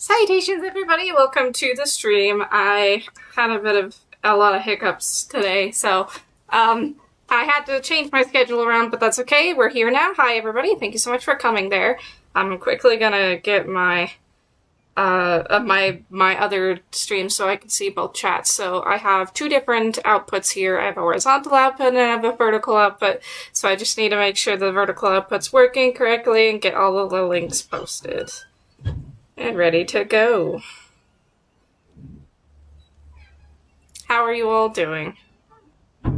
Salutations, everybody! Welcome to the stream. I had a lot of hiccups today, so I had to change my schedule around, but that's okay. We're here now. Hi, everybody! Thank you so much for coming there. I'm quickly gonna get my my other stream so I can see both chats. So I have two different outputs here. I have a horizontal output and I have a vertical output. So I just need to make sure the vertical output's working correctly and get all of the links posted. And ready to go. How are you all doing? I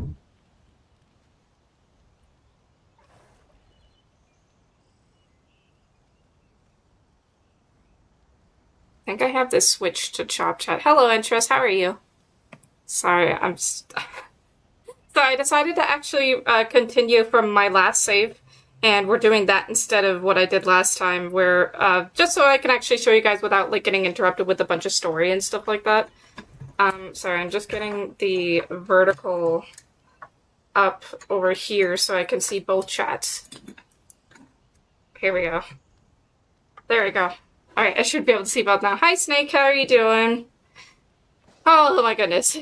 think I have this switched to Chop Chat. Hello, Interest. How are you? Sorry, so I decided to actually continue from my last save. And we're doing that instead of what I did last time, where, just so I can actually show you guys without, like, getting interrupted with a bunch of story and stuff like that. Sorry, I'm just getting the vertical up over here so I can see both chats. Here we go. There we go. Alright, I should be able to see both now. Hi, Snake, how are you doing? Oh my goodness.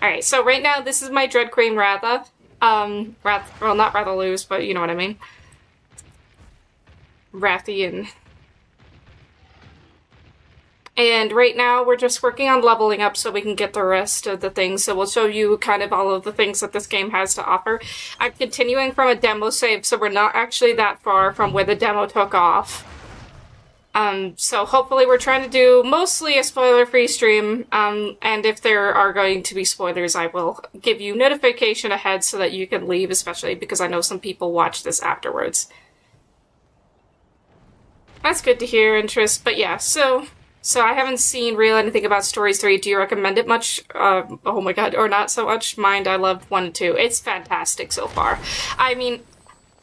Alright, so right now, this is my Dread Queen Ratha. Well, not Rathaluz, but you know what I mean. Rathian. And right now, we're just working on leveling up so we can get the rest of the things. So we'll show you kind of all of the things that this game has to offer. I'm continuing from a demo save, so we're not actually that far from where the demo took off. So hopefully we're trying to do mostly a spoiler-free stream, and if there are going to be spoilers, I will give you notification ahead so that you can leave, especially because I know some people watch this afterwards. That's good to hear, Interest, but yeah, so I haven't seen anything about Stories 3. Do you recommend it much? Oh my god, or not so much? Mind, I loved 1 and 2. It's fantastic so far. I mean,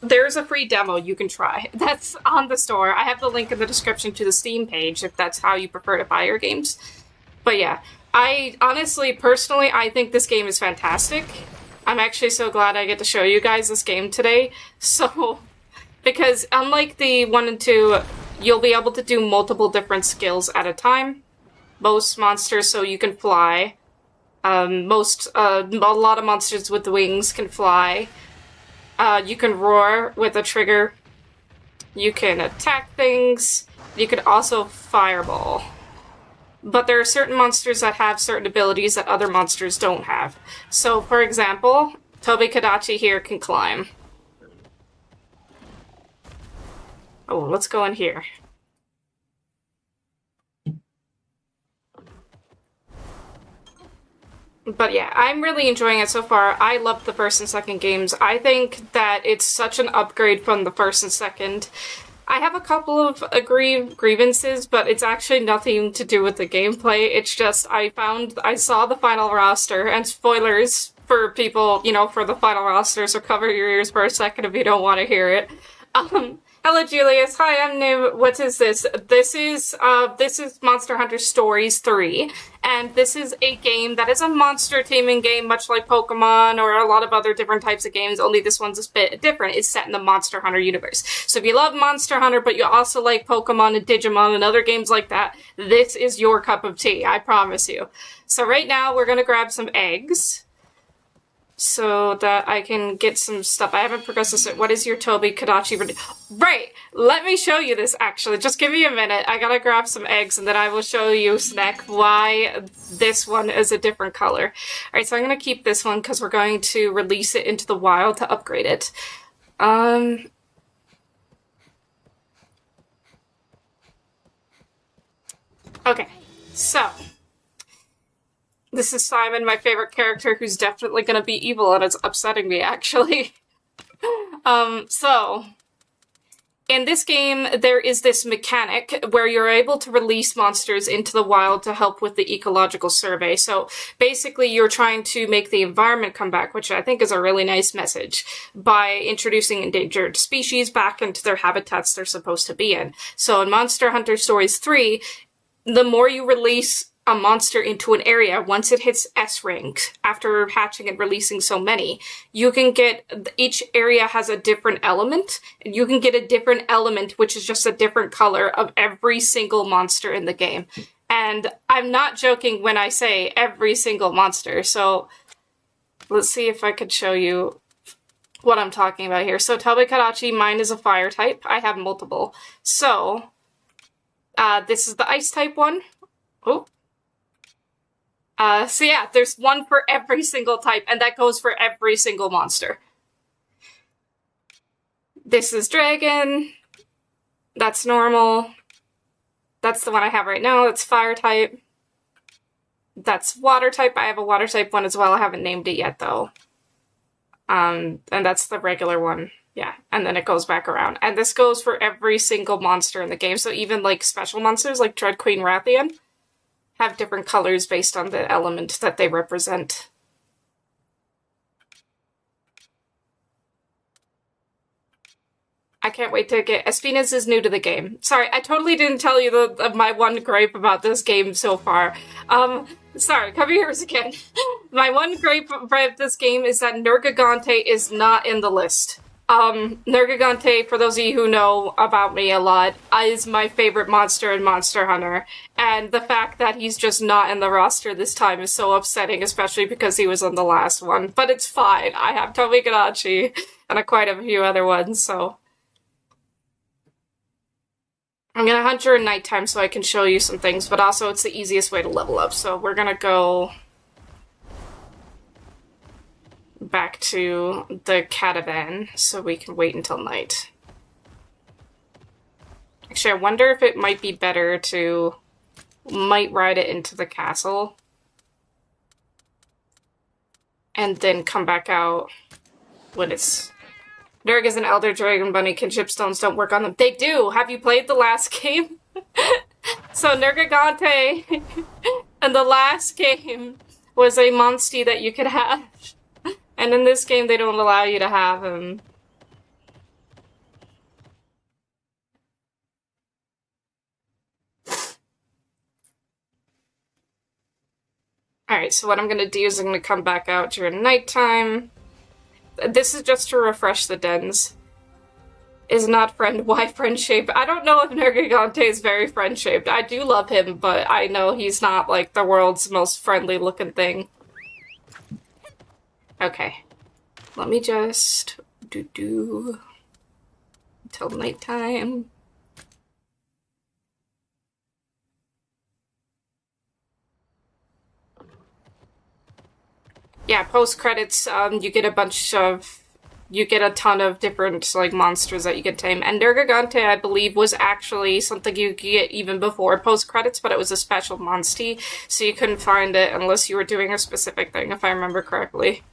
there's a free demo you can try. That's on the store. I have the link in the description to the Steam page if that's how you prefer to buy your games. But yeah, I honestly, personally, I think this game is fantastic. I'm actually so glad I get to show you guys this game today. So, because unlike the 1 and 2, you'll be able to do multiple different skills at a time. Most monsters, so you can fly. A lot of monsters with wings can fly. You can roar with a trigger. You can attack things. You can also fireball. But there are certain monsters that have certain abilities that other monsters don't have. So, for example, Tobi-Kadachi here can climb. Oh, let's go in here. But yeah, I'm really enjoying it so far. I love the first and second games. I think that it's such an upgrade from the first and second. I have a couple of grievances, but it's actually nothing to do with the gameplay. It's just I saw the final roster, and spoilers for people, you know, for the final roster, so cover your ears for a second if you don't want to hear it. Hello, Julius. Hi, I'm new. What is this? This is Monster Hunter Stories 3, and this is a game that is a monster taming game, much like Pokemon or a lot of other different types of games, only this one's a bit different. It's set in the Monster Hunter universe. So if you love Monster Hunter, but you also like Pokemon and Digimon and other games like that, this is your cup of tea, I promise you. So right now, we're gonna grab some eggs, so that I can get some stuff. I haven't progressed this. What is your Tobi-Kadachi? Right! Let me show you this, actually. Just give me a minute. I gotta grab some eggs, and then I will show you, Snack, why this one is a different color. Alright, so I'm gonna keep this one, because we're going to release it into the wild to upgrade it. Okay, so this is Simon, my favorite character, who's definitely gonna be evil, and it's upsetting me, actually. So, in this game, there is this mechanic where you're able to release monsters into the wild to help with the ecological survey. So, basically, you're trying to make the environment come back, which I think is a really nice message, by introducing endangered species back into their habitats they're supposed to be in. So, in Monster Hunter Stories 3, the more you release a monster into an area, once it hits S rank, after hatching and releasing so many, you can get, each area has a different element, and you can get a different element, which is just a different color of every single monster in the game. And I'm not joking when I say every single monster, so let's see if I could show you what I'm talking about here. So Tabekarachi, mine is a fire type. I have multiple. So, this is the ice type one. Oh. So yeah, there's one for every single type, and that goes for every single monster. This is dragon. That's normal. That's the one I have right now. That's fire type. That's water type. I have a water type one as well. I haven't named it yet, though. And that's the regular one. Yeah, and then it goes back around. And this goes for every single monster in the game, so even, like, special monsters like Dread Queen Rathian have different colors based on the element that they represent. I can't wait to get... Espinas is new to the game. Sorry, I totally didn't tell you my one gripe about this game so far. Sorry, come here again. My one gripe about this game is that Nergigante is not in the list. Nergigante, for those of you who know about me a lot, is my favorite monster in Monster Hunter, and the fact that he's just not in the roster this time is so upsetting, especially because he was on the last one. But it's fine, I have Tabekarachi, and quite a few other ones, so... I'm gonna hunt her at nighttime so I can show you some things, but also it's the easiest way to level up, so we're gonna go back to the caravan so we can wait until night. Actually, I wonder if it might be better to ride it into the castle and then come back out when it's... Nerg is an Elder Dragon Bunny. Kinship stones don't work on them. They do! Have you played the last game? So Nergigante in the last game was a monstie that you could have. And in this game, they don't allow you to have him. Alright, so what I'm gonna do is I'm gonna come back out during nighttime. This is just to refresh the dens. Is not friend, why friend-shaped? I don't know if Nergigante is very friend-shaped. I do love him, but I know he's not, like, the world's most friendly-looking thing. Okay. Let me just... until nighttime. Yeah, post-credits, you get a bunch of... You get a ton of different, like, monsters that you can tame. And Nergigante, I believe, was actually something you could get even before post-credits, but it was a special monstie, so you couldn't find it unless you were doing a specific thing, if I remember correctly.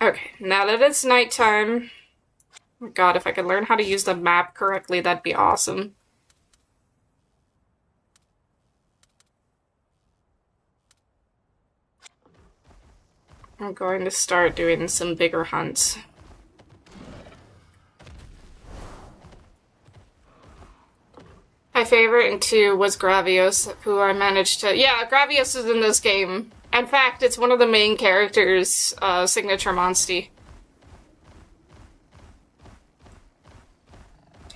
Okay, now that it's nighttime... Oh my god, if I could learn how to use the map correctly, that'd be awesome. I'm going to start doing some bigger hunts. My favorite in 2 was Gravios, who I managed to... Yeah, Gravios is in this game. In fact, it's one of the main characters' signature monstie.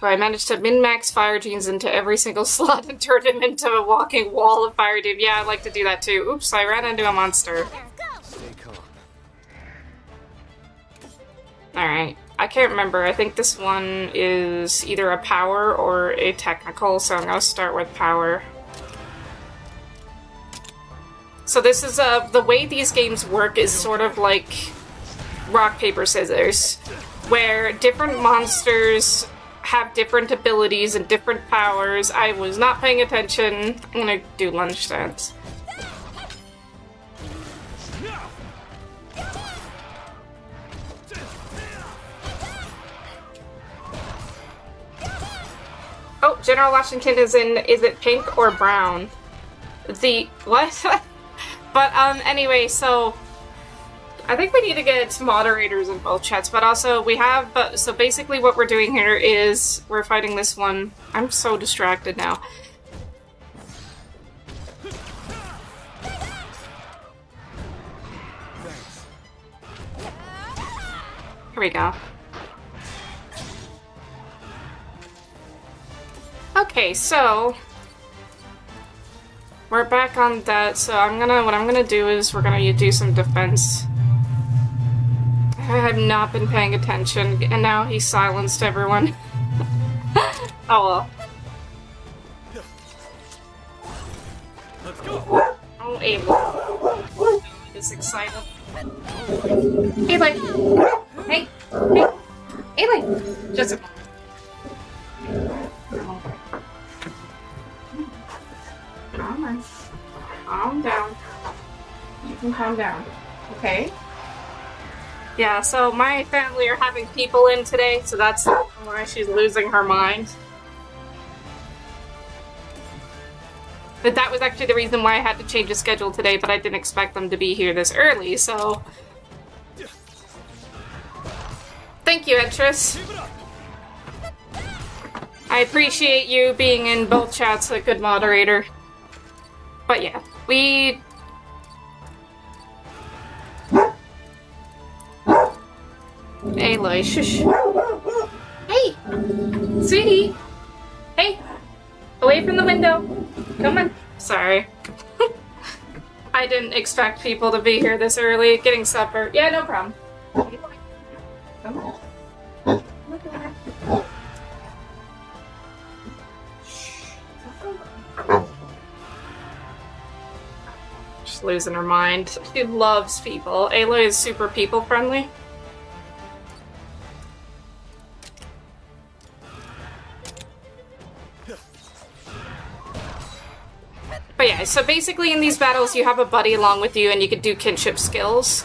So I managed to min-max Fire Genes into every single slot and turn him into a walking wall of Fire Gene. Yeah, I like to do that too. Oops, I ran into a monster. Alright, I can't remember. I think this one is either a power or a technical, so I'm gonna start with power. So this is, the way these games work is sort of like rock, paper, scissors, where different monsters have different abilities and different powers. I was not paying attention. I'm gonna do lunge dance. Oh, General Washington is it pink or brown? What? But, anyway, so, I think we need to get moderators in both chats, but also we have... so basically what we're doing here is we're fighting this one. I'm so distracted now. Here we go. Okay, so... we're back on that, so what I'm gonna do is we're gonna do some defense. I have not been paying attention, and now he silenced everyone. Oh well. Let's go. Oh, Aloy. Is excited. Aloy! Hey! Hey! Aloy! Just a moment. Calm on. Calm down. You can calm down. Okay? Yeah, so my family are having people in today, so that's why she's losing her mind. But that was actually the reason why I had to change the schedule today, but I didn't expect them to be here this early, so... Thank you, Etris. I appreciate you being in both chats, a good moderator. But yeah, we... Aloy, shush. Hey! Sweetie! Hey! Away from the window! Come on. Sorry. I didn't expect people to be here this early, getting supper. Yeah, no problem. Come on. She's losing her mind. She loves people. Aloy is super people friendly. But yeah, so basically in these battles you have a buddy along with you and you can do kinship skills,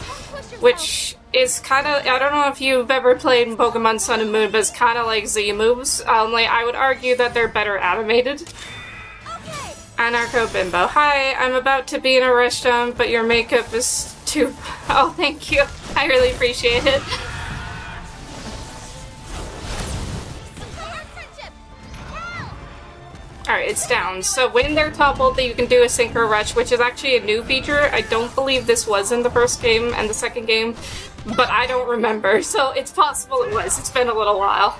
which is kind of, I don't know if you've ever played in Pokemon Sun and Moon, but it's kind of like Z moves, only I would argue that they're better animated. Okay. Anarcho Bimbo. Hi, I'm about to be in a restaurant, but your makeup is too... Oh, thank you. I really appreciate it. Alright, it's down. So when they're toppled, you can do a Synchro Rush, which is actually a new feature. I don't believe this was in the first game and the second game, but I don't remember, so it's possible it was. It's been a little while.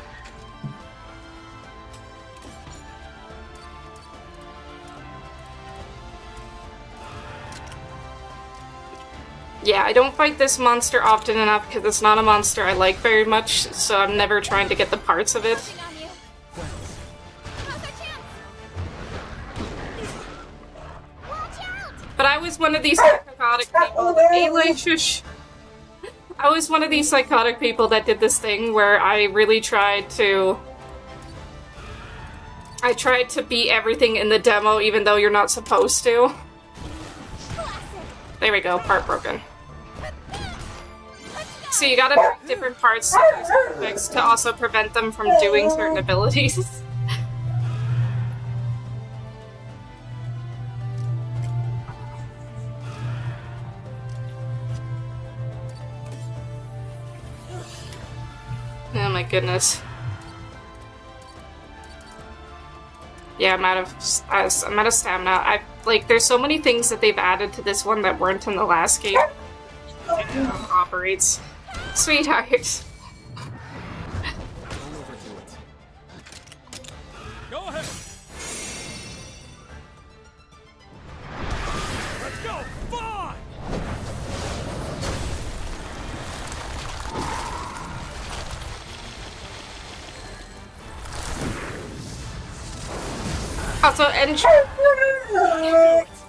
Yeah, I don't fight this monster often enough because it's not a monster I like very much, so I'm never trying to get the parts of it. But I was one of these psychotic people. Aloy, shush. I was one of these psychotic people that did this thing where I really tried to... I tried to beat everything in the demo even though you're not supposed to. There we go, part broken. So you gotta pick different parts to also prevent them from doing certain abilities. Oh my goodness. Yeah, I'm out of stamina. There's so many things that they've added to this one that weren't in the last game. Operates. Sweetheart. Go ahead. Let's go. Fly. Also,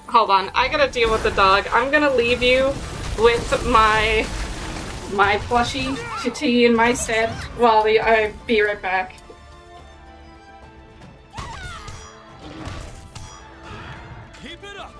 hold on, I gotta deal with the dog. I'm gonna leave you with my plushie to tea in my stead while I be right back. Keep it up.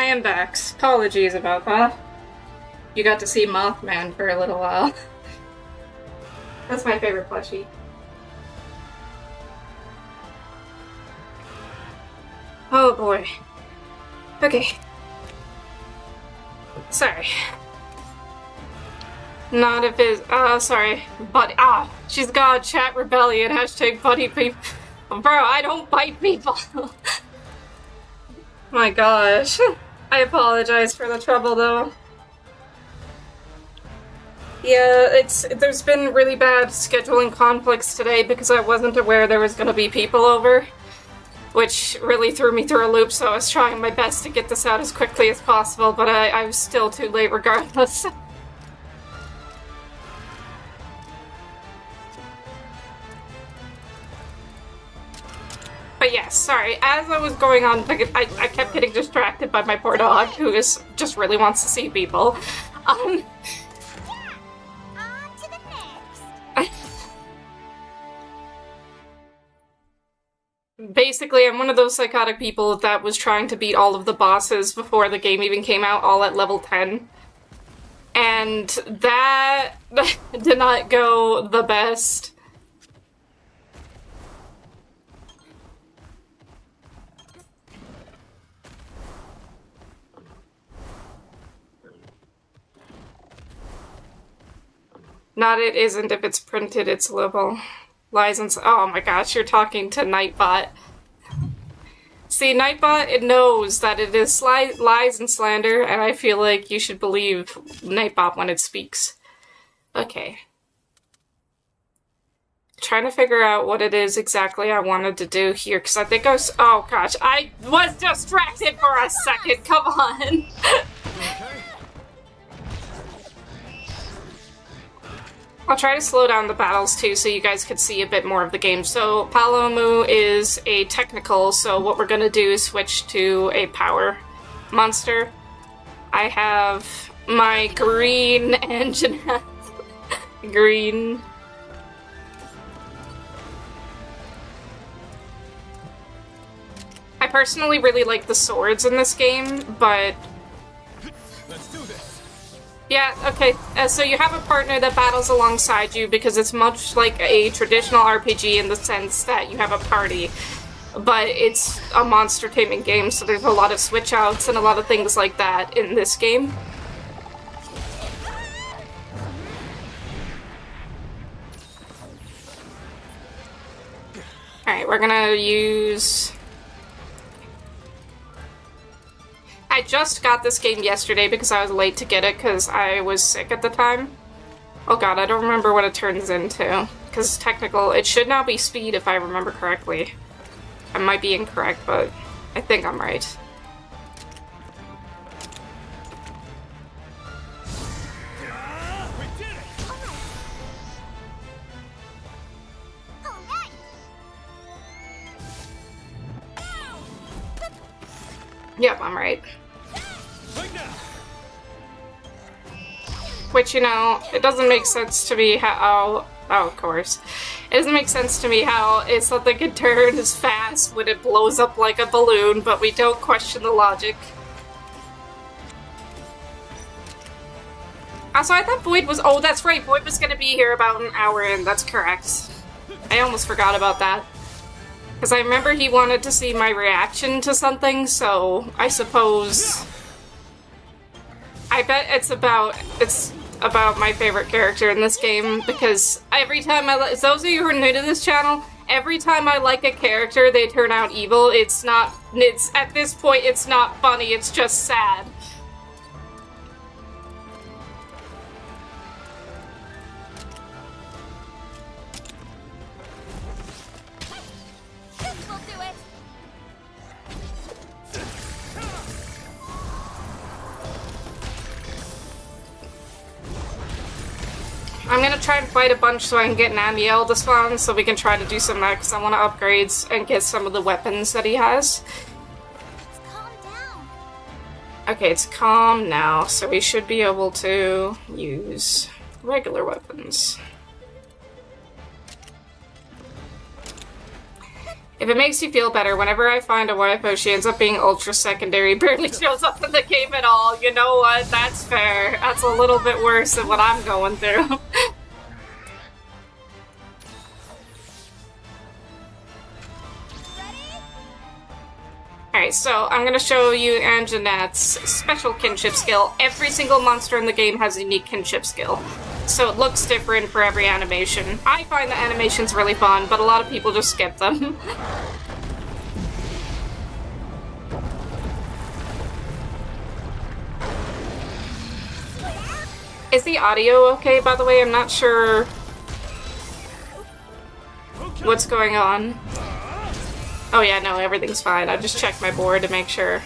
am back. Apologies about that. You got to see Mothman for a little while. That's my favorite plushie. Oh boy. Okay. Sorry. Not if it's, sorry. Buddy, she's got chat rebellion, hashtag buddy people. Bro, I don't bite people. My gosh. I apologize for the trouble though. Yeah, there's been really bad scheduling conflicts today because I wasn't aware there was gonna be people over, which really threw me through a loop, so I was trying my best to get this out as quickly as possible, but I was still too late regardless. But yes, sorry, as I was going on, I kept getting distracted by my poor dog, who just really wants to see people. On to the next. Basically, I'm one of those psychotic people that was trying to beat all of the bosses before the game even came out, all at level 10. And that did not go the best. Not it isn't if it's printed, it's level. Lies and oh my gosh, you're talking to Nightbot. See, Nightbot, it knows that it is lies and slander, and I feel like you should believe Nightbot when it speaks. Okay. Trying to figure out what it is exactly I wanted to do here, because I think I was- oh gosh, I was distracted for a second, come on! I'll try to slow down the battles too so you guys could see a bit more of the game. So Palomu is a technical, so what we're gonna do is switch to a power monster. I have my green engine. Green. I personally really like the swords in this game, but Let's do this. yeah, okay, so you have a partner that battles alongside you because it's much like a traditional RPG in the sense that you have a party, but it's a monster taming game, so there's a lot of switch outs and a lot of things like that in this game. Alright, we're gonna use... I just got this game yesterday because I was late to get it because I was sick at the time. Oh god, I don't remember what it turns into. Because technical, it should now be speed if I remember correctly. I might be incorrect, but I think I'm right. We did it. All right. Yep, I'm right. Right now. Which, you know, it doesn't make sense to me how... Oh, of course. It doesn't make sense to me how it's something can turn as fast when it blows up like a balloon, but we don't question the logic. Also, I thought Void was... Oh, that's right, Void was gonna be here about an hour in, that's correct. I almost forgot about that. Because I remember he wanted to see my reaction to something, so I suppose... I bet it's about my favorite character in this game, because every time those of you who are new to this channel, every time I like a character, they turn out evil. At this point, it's not funny, it's just sad. This will do it. I'm gonna try and fight a bunch so I can get an Amiel to spawn, so we can try to do some because I want to upgrade and get some of the weapons that he has. Let's calm down. Okay, it's calm now, so we should be able to use regular weapons. If it makes you feel better, whenever I find a waifu, she ends up being ultra secondary, barely shows up in the game at all. You know what? That's fair. That's a little bit worse than what I'm going through. Alright, so I'm gonna show you Anjanette's special kinship skill. Every single monster in the game has a unique kinship skill, so it looks different for every animation. I find the animations really fun, but a lot of people just skip them. Is the audio okay, by the way? I'm not sure what's going on. Oh yeah, no, everything's fine. I just checked my board to make sure.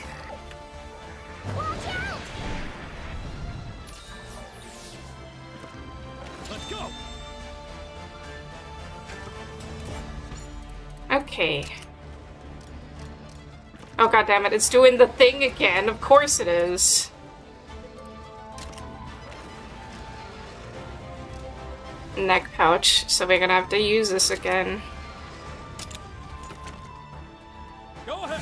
Let's go. Okay. Oh god damn it, it's doing the thing again. Of course it is. Neck pouch, so we're gonna have to use this again. Go ahead.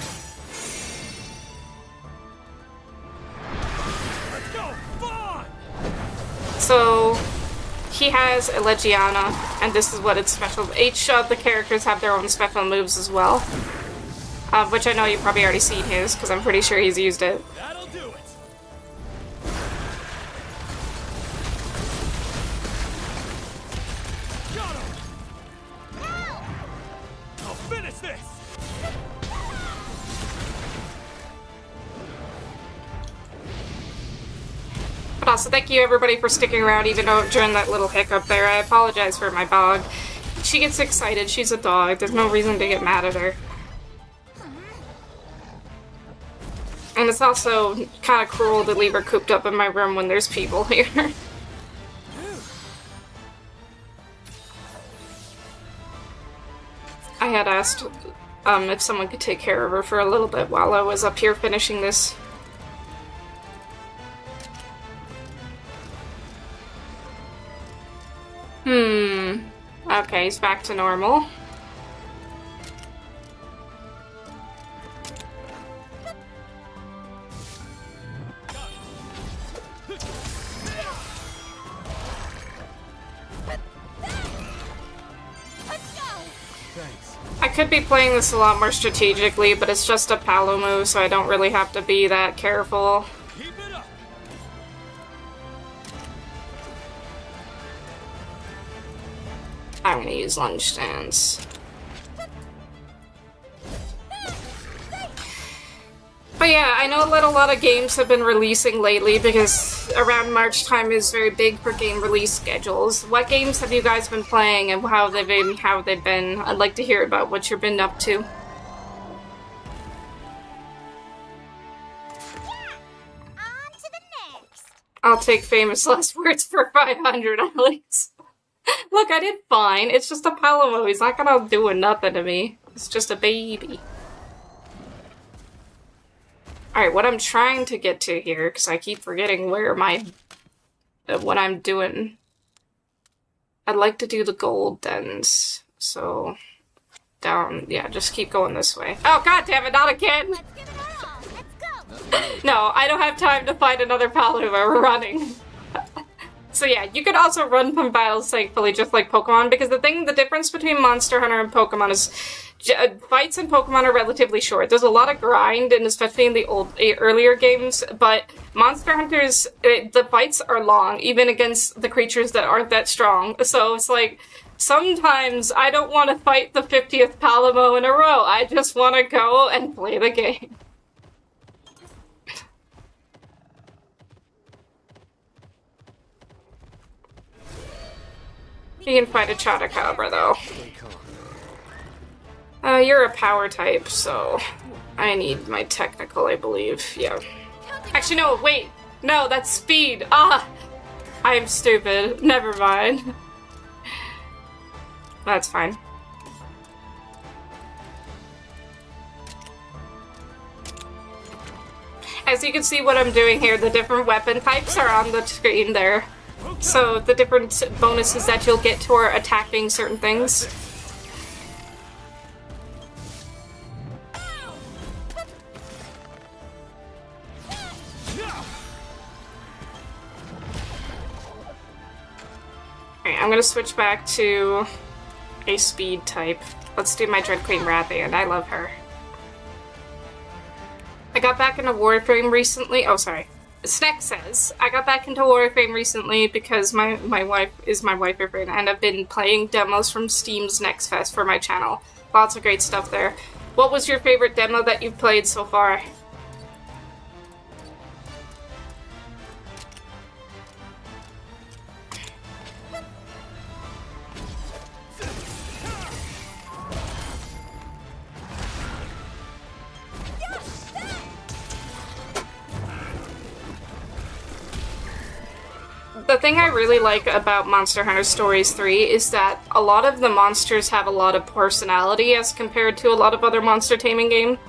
Let's go. Fun. So, he has a Legiana, and this is what its special. Each of the characters have their own special moves as well. Which I know you've probably already seen his, because I'm pretty sure he's used it. That'll do it. Got him. I'll finish this. But also, thank you everybody for sticking around, even though during that little hiccup there. I apologize for my dog. She gets excited. She's a dog. There's no reason to get mad at her. And it's also kind of cruel to leave her cooped up in my room when there's people here. I had asked if someone could take care of her for a little bit while I was up here finishing this. Okay, he's back to normal. Thanks. I could be playing this a lot more strategically, but it's just a Palomu, so I don't really have to be that careful. Keep it up. I'm gonna use lunge stance. But yeah, I know that a lot of games have been releasing lately because around March time is very big for game release schedules. What games have you guys been playing and how they've been? I'd like to hear about what you've been up to. Yeah. On to the next. I'll take famous last words for 500 at least. Look, I did fine. It's just a Palomo. He's not gonna do nothing to me. It's just a baby. Alright, what I'm trying to get to here, because I keep forgetting where what I'm doing. I'd like to do the gold dens. So, down, yeah, just keep going this way. Oh, god damn it, not again! Let's give it our all. Let's go. No, I don't have time to find another Palomo. We're running. So yeah, you could also run from battles, thankfully, just like Pokemon, because the difference between Monster Hunter and Pokemon is fights in Pokemon are relatively short. There's a lot of grind, and especially in the earlier games, but Monster Hunters, the fights are long, even against the creatures that aren't that strong. So it's like, sometimes I don't want to fight the 50th Palomo in a row. I just want to go and play the game. You can fight a Chotacabra, though. You're a power type, so I need my technical, I believe. Yeah. Actually, no, wait. No, that's speed. Ah! I'm stupid. Never mind. That's fine. As you can see what I'm doing here, the different weapon types are on the screen there. So the different bonuses that you'll get for attacking certain things. I'm gonna switch back to a speed type. Let's do my Dread Queen Rathian. I love her. I got back into Warframe recently. Oh, sorry. Snack says, I got back into Warframe recently because my wife is my boyfriend, and I've been playing demos from Steam's Next Fest for my channel. Lots of great stuff there. What was your favorite demo that you've played so far? The thing I really like about Monster Hunter Stories 3 is that a lot of the monsters have a lot of personality as compared to a lot of other monster taming games.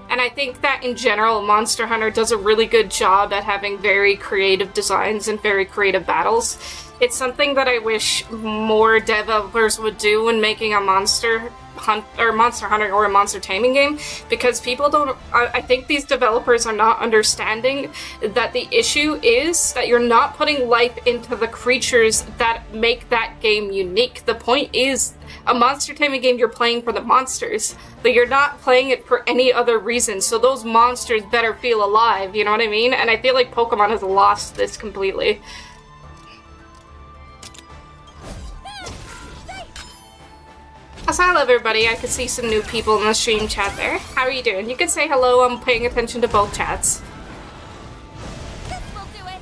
And I think that in general, Monster Hunter does a really good job at having very creative designs and very creative battles. It's something that I wish more developers would do when making a Monster Hunter or a monster taming game, because people don't. I think these developers are not understanding that the issue is that you're not putting life into the creatures that make that game unique. The point is, a monster taming game, you're playing for the monsters, but you're not playing it for any other reason. So those monsters better feel alive. You know what I mean? And I feel like Pokemon has lost this completely. So I love everybody. I could see some new people in the stream chat there. How are you doing? You can say hello. I'm paying attention to both chats. This will do it.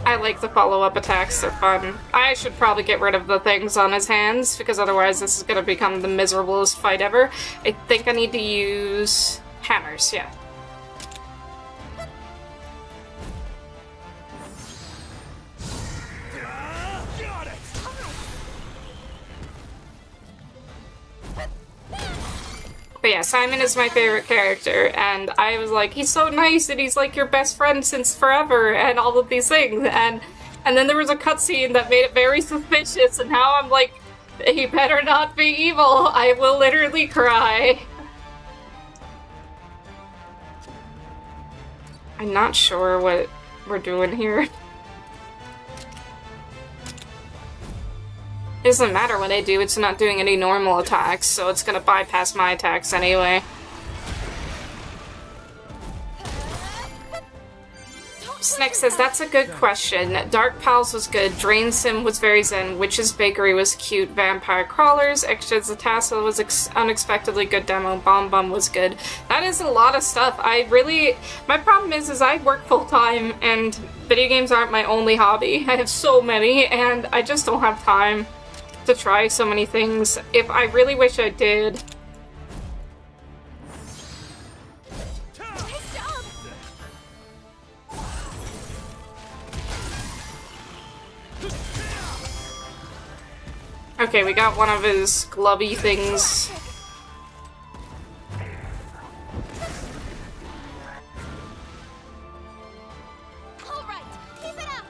I like the follow-up attacks. They're fun. I should probably get rid of the things on his hands, because otherwise this is going to become the miserablest fight ever. I think I need to use hammers, yeah. Got it! But yeah, Simon is my favorite character, and I was like, he's so nice, and he's like your best friend since forever, and all of these things, and then there was a cutscene that made it very suspicious, and now I'm like, he better not be evil. I will literally cry. I'm not sure what we're doing here. It doesn't matter what I do, it's not doing any normal attacks, so it's gonna bypass my attacks anyway. Snick says, that's a good question. Dark Pals was good, Drain Sim was very zen, Witch's Bakery was cute, Vampire Crawlers, Extra Zatassa was unexpectedly good demo, Bomb Bum was good. That is a lot of stuff. My problem is I work full-time, and video games aren't my only hobby. I have so many, and I just don't have time to try so many things. If I really wish I did. Okay, we got one of his glovey things. All right, keep it up.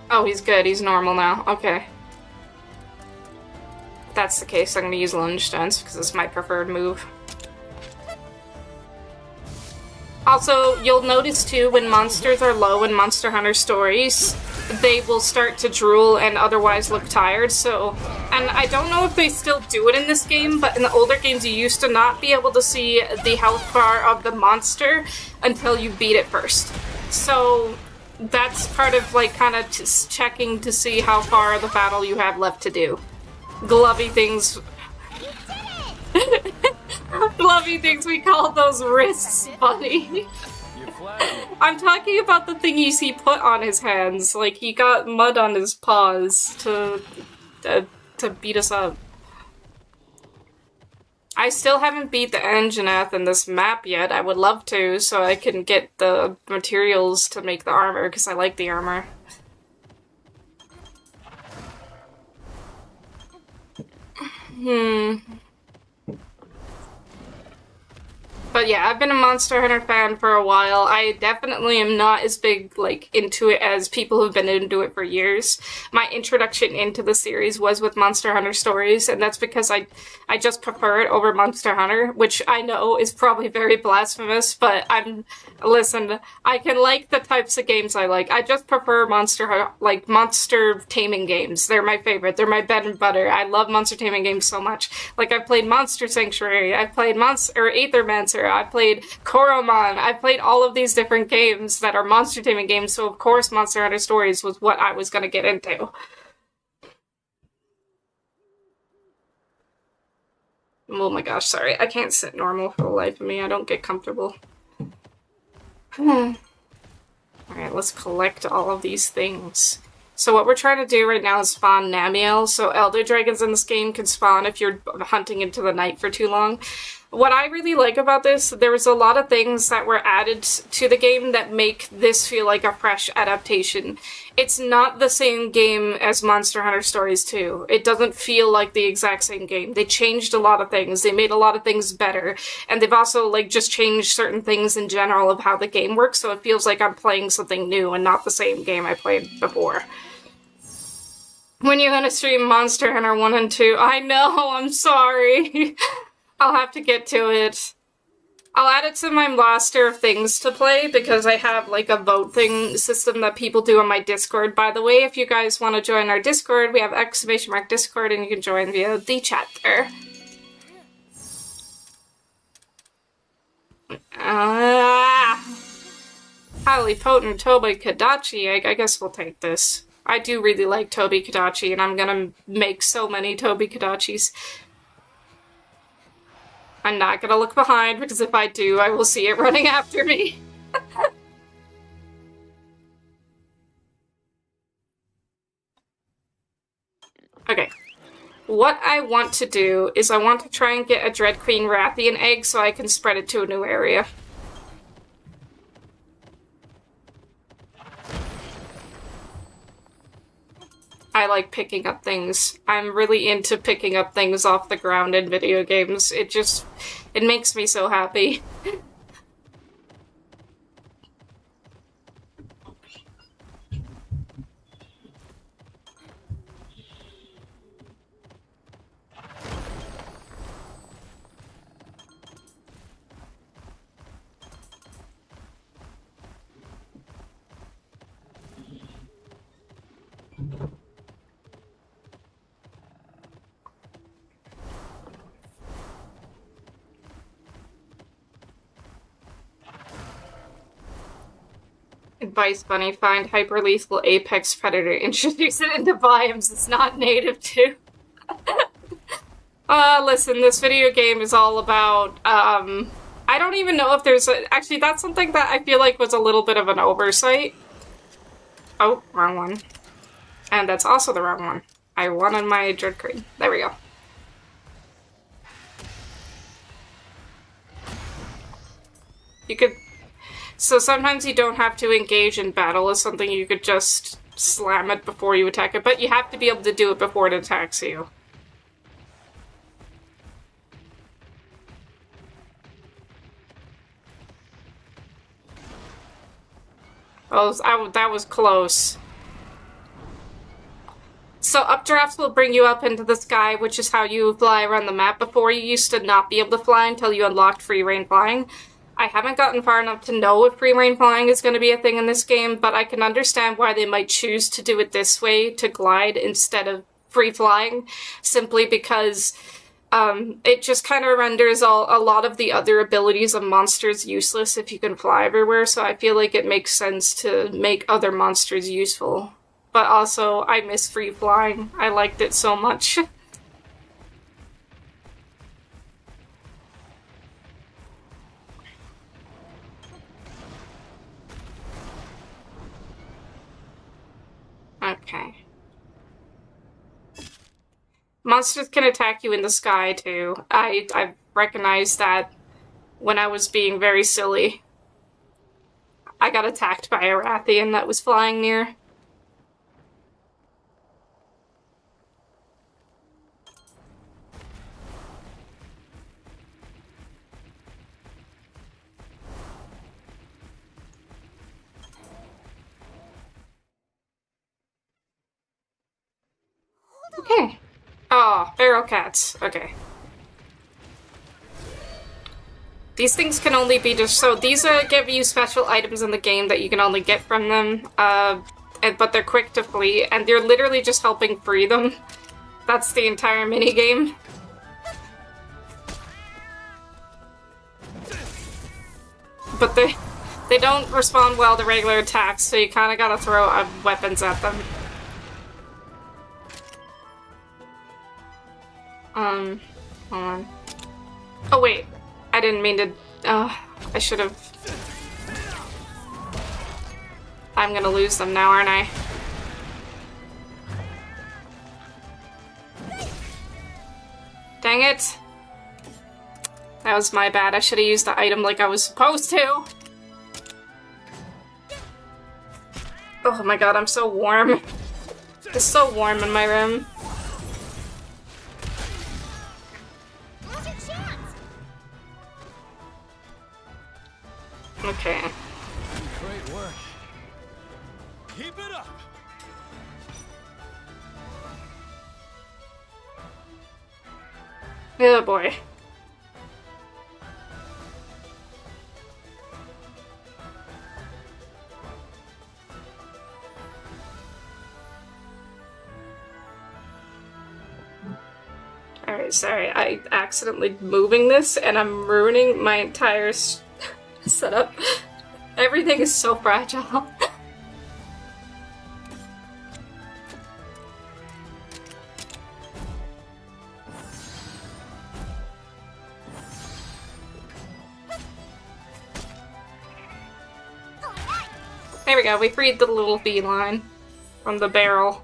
Oh, he's good. He's normal now. Okay. If that's the case, I'm gonna use Lunge Dance because it's my preferred move. Also, you'll notice too, when monsters are low in Monster Hunter Stories, they will start to drool and otherwise look tired, so... And I don't know if they still do it in this game, but in the older games you used to not be able to see the health bar of the monster until you beat it first. So that's part of, like, kind of just checking to see how far of the battle you have left to do. Glovey things... Glovey things, we call those wrists, buddy. I'm talking about the thingies he put on his hands. Like, he got mud on his paws to beat us up. I still haven't beat the Anjanath in this map yet. I would love to, so I can get the materials to make the armor, because I like the armor. But yeah, I've been a Monster Hunter fan for a while. I definitely am not as big, like, into it as people who've been into it for years. My introduction into the series was with Monster Hunter Stories, and that's because I just prefer it over Monster Hunter, which I know is probably very blasphemous, but listen, I can like the types of games I like. I just prefer monster taming games. They're my favorite. They're my bread and butter. I love monster taming games so much. Like, I've played Monster Sanctuary, I've played Aethermancer, I played Koromon, I played all of these different games that are monster taming games, so of course Monster Hunter Stories was what I was gonna get into. Oh my gosh, sorry. I can't sit normal for the life of me. I don't get comfortable. Alright, let's collect all of these things. So what we're trying to do right now is spawn Namiel, so Elder Dragons in this game can spawn if you're hunting into the night for too long. What I really like about this, there was a lot of things that were added to the game that make this feel like a fresh adaptation. It's not the same game as Monster Hunter Stories 2. It doesn't feel like the exact same game. They changed a lot of things, they made a lot of things better, and they've also, like, just changed certain things in general of how the game works, so it feels like I'm playing something new and not the same game I played before. When you're gonna stream Monster Hunter 1 and 2, I know, I'm sorry. I'll have to get to it. I'll add it to my roster of things to play because I have like a voting system that people do on my Discord. By the way, if you guys want to join our Discord, we have !Discord and you can join via the chat there. Highly potent Tobi-Kadachi. I guess we'll take this. I do really like Tobi-Kadachi and I'm gonna make so many Tobi-Kadachis. I'm not gonna look behind, because if I do, I will see it running after me. Okay. What I want to do is I want to try and get a Dread Queen Rathian egg so I can spread it to a new area. I like picking up things. I'm really into picking up things off the ground in video games. It makes me so happy. Advice Bunny, find hyperlethal apex predator, introduce it into biomes it's not native to. Listen, this video game is all about, I don't even know if there's actually, that's something that I feel like was a little bit of an oversight. Oh, wrong one. And that's also the wrong one. I wanted my Dread Queen. There we go. You could... So sometimes you don't have to engage in battle as something, you could just slam it before you attack it, but you have to be able to do it before it attacks you. Oh, that was close. So updrafts will bring you up into the sky, which is how you fly around the map. Before, you used to not be able to fly until you unlocked free reign flying. I haven't gotten far enough to know if free reign flying is going to be a thing in this game, but I can understand why they might choose to do it this way, to glide instead of free flying, simply because it just kind of renders a lot of the other abilities of monsters useless if you can fly everywhere, so I feel like it makes sense to make other monsters useful. But also, I miss free flying. I liked it so much. Okay. Monsters can attack you in the sky, too. I recognized that when I was being very silly. I got attacked by a Rathian that was flying near. Okay. Oh, feral cats. Okay. These things can only be just so these give you special items in the game that you can only get from them. But they're quick to flee, and you're literally just helping free them. That's the entire minigame. But they don't respond well to regular attacks, so you kind of gotta throw weapons at them. Hold on. Oh wait, I didn't mean to. I should have. I'm gonna lose them now, aren't I? Dang it. That was my bad. I should have used the item like I was supposed to. Oh my god, I'm so warm. It's so warm in my room. Now's your chance. Okay. Great work. Keep it up. Oh boy. Alright, sorry. I accidentally moving this and I'm ruining my entire setup. Everything is so fragile. There we go, we freed the little feline from the barrel.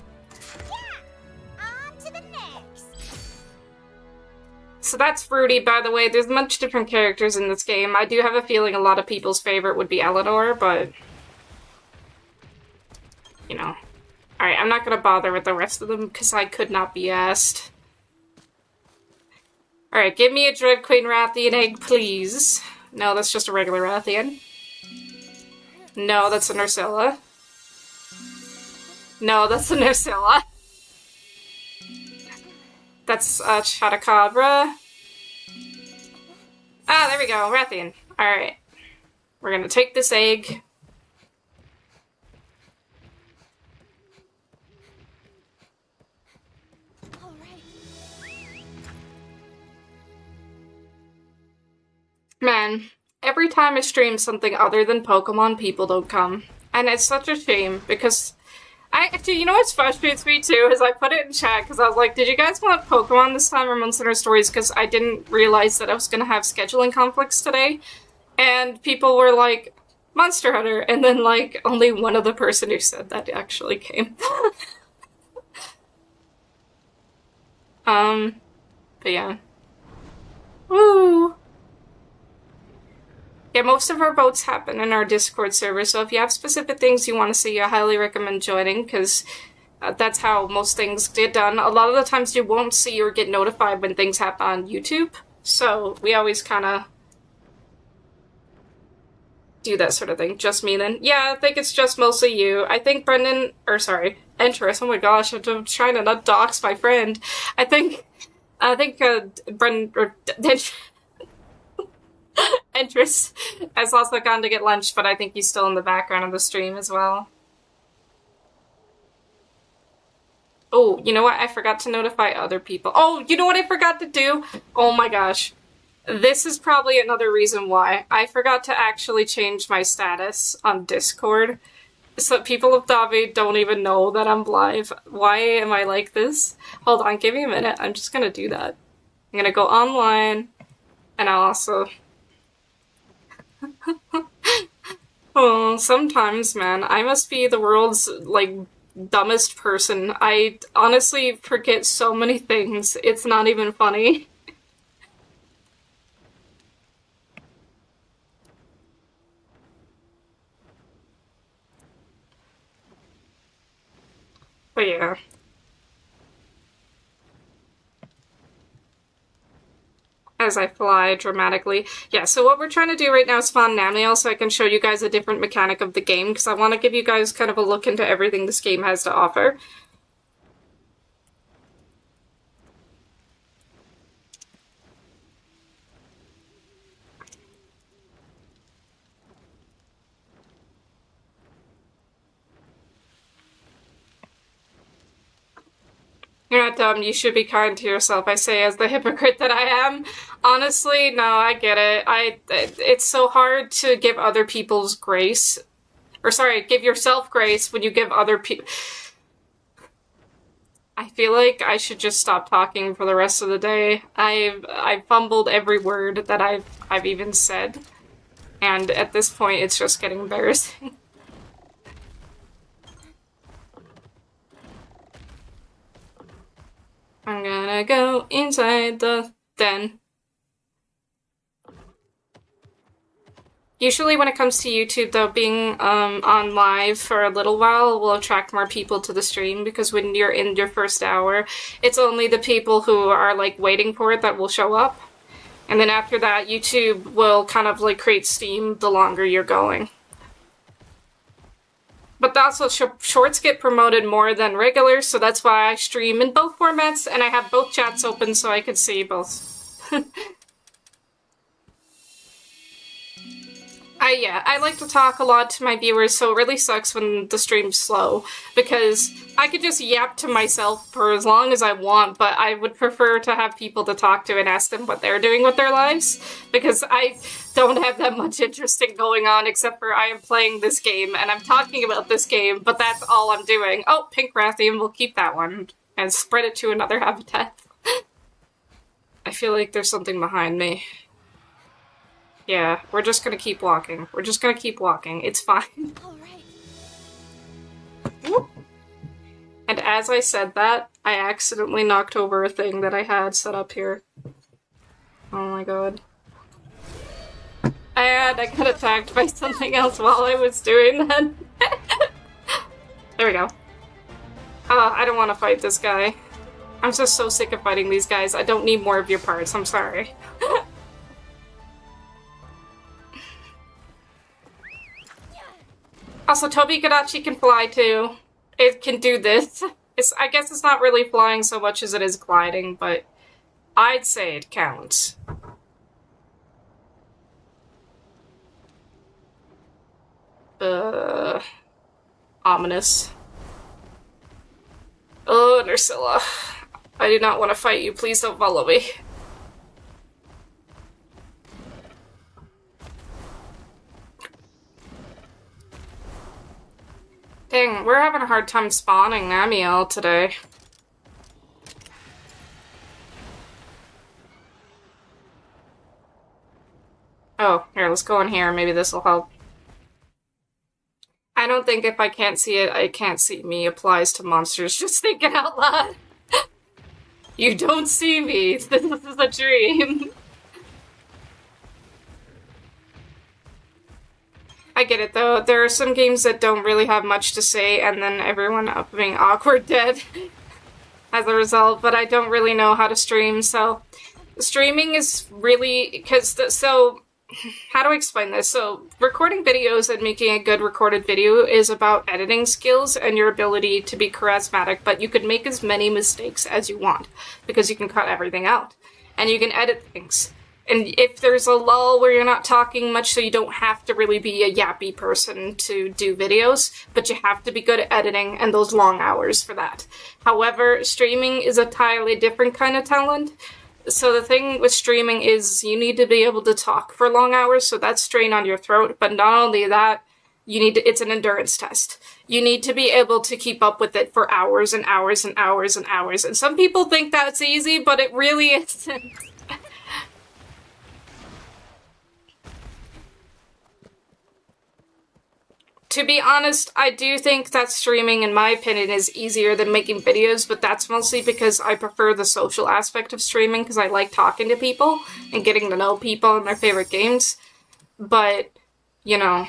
Yeah. On to the next. So that's Fruity, by the way. There's much different characters in this game. I do have a feeling a lot of people's favorite would be Eleanor, but... you know. Alright, I'm not gonna bother with the rest of them, because I could not be asked. Alright, give me a Dread Queen Rathian egg, please. No, that's just a regular Rathian. No, that's a Nursilla. No, that's a Nursilla. That's a Chotacabra. Ah, there we go, Rathian. Alright. We're gonna take this egg. All right. Man, every time I stream something other than Pokemon, people don't come. And it's such a shame, because... actually, you know what frustrates me too, is I put it in chat, because I was like, did you guys want Pokemon this time or Monster Hunter Stories? Because I didn't realize that I was going to have scheduling conflicts today. And people were like, Monster Hunter, and then like, only one other person who said that actually came. But yeah. Woo! Yeah, most of our votes happen in our Discord server, so if you have specific things you want to see, I highly recommend joining, because that's how most things get done. A lot of the times you won't see or get notified when things happen on YouTube, so we always kind of do that sort of thing. Just me then? Yeah, I think it's just mostly you. I think Brendan, or sorry, Entrus, oh my gosh, I'm trying to not dox my friend. I think Brendan, or Entrus has also gone to get lunch, but I think he's still in the background of the stream as well. Oh, you know what? I forgot to notify other people. Oh, you know what I forgot to do? Oh my gosh. This is probably another reason why. I forgot to actually change my status on Discord. So people of Davi don't even know that I'm live. Why am I like this? Hold on, give me a minute. I'm just gonna do that. I'm gonna go online, and I'll also... Oh, sometimes, man, I must be the world's, like, dumbest person. I honestly forget so many things. It's not even funny. But yeah. As I fly dramatically. Yeah, so what we're trying to do right now is spawn Namiel so I can show you guys a different mechanic of the game, because I want to give you guys kind of a look into everything this game has to offer. You're not dumb. You should be kind to yourself. I say as the hypocrite that I am. Honestly, no, I get it. It's so hard to give other people's grace. Or sorry, give yourself grace when you give other people... I feel like I should just stop talking for the rest of the day. I've fumbled every word that I've even said. And at this point, it's just getting embarrassing. I'm gonna go inside the den. Usually when it comes to YouTube, though, being on live for a little while will attract more people to the stream, because when you're in your first hour, it's only the people who are, like, waiting for it that will show up. And then after that, YouTube will kind of, like, create steam the longer you're going. But also, shorts get promoted more than regular, so that's why I stream in both formats, and I have both chats open so I could see both. I like to talk a lot to my viewers, so it really sucks when the stream's slow, because I could just yap to myself for as long as I want, but I would prefer to have people to talk to and ask them what they're doing with their lives, because I don't have that much interesting going on, except for I am playing this game, and I'm talking about this game, but that's all I'm doing. Oh, Pink Rathian, we'll keep that one, and spread it to another habitat. I feel like there's something behind me. Yeah, we're just gonna keep walking. We're just gonna keep walking. It's fine. All right. Whoop. And as I said that, I accidentally knocked over a thing that I had set up here. Oh my god. And I got attacked by something else while I was doing that. There we go. I don't want to fight this guy. I'm just so sick of fighting these guys. I don't need more of your parts. I'm sorry. Also, Tobi-Kadachi can fly too. It can do this. I guess it's not really flying so much as it is gliding, but I'd say it counts. Ominous. Oh, Nursilla. I do not want to fight you. Please don't follow me. Dang, we're having a hard time spawning Namiel today. Oh, here, let's go in here. Maybe this will help. I don't think if I can't see it, I can't see me applies to monsters. Just thinking out loud. You don't see me. This is a dream. I get it, though. There are some games that don't really have much to say, and then everyone up being awkward dead as a result, but I don't really know how to stream, so... Streaming is really... So, how do I explain this? So, recording videos and making a good recorded video is about editing skills and your ability to be charismatic, but you can make as many mistakes as you want, because you can cut everything out. And you can edit things. And if there's a lull where you're not talking much, so you don't have to really be a yappy person to do videos, but you have to be good at editing and those long hours for that. However, streaming is a entirely different kind of talent. So the thing with streaming is you need to be able to talk for long hours, so that's strain on your throat, but not only that, it's an endurance test. You need to be able to keep up with it for hours and hours and hours and hours. And some people think that's easy, but it really isn't. To be honest, I do think that streaming, in my opinion, is easier than making videos, but that's mostly because I prefer the social aspect of streaming, because I like talking to people and getting to know people and their favorite games. But, you know...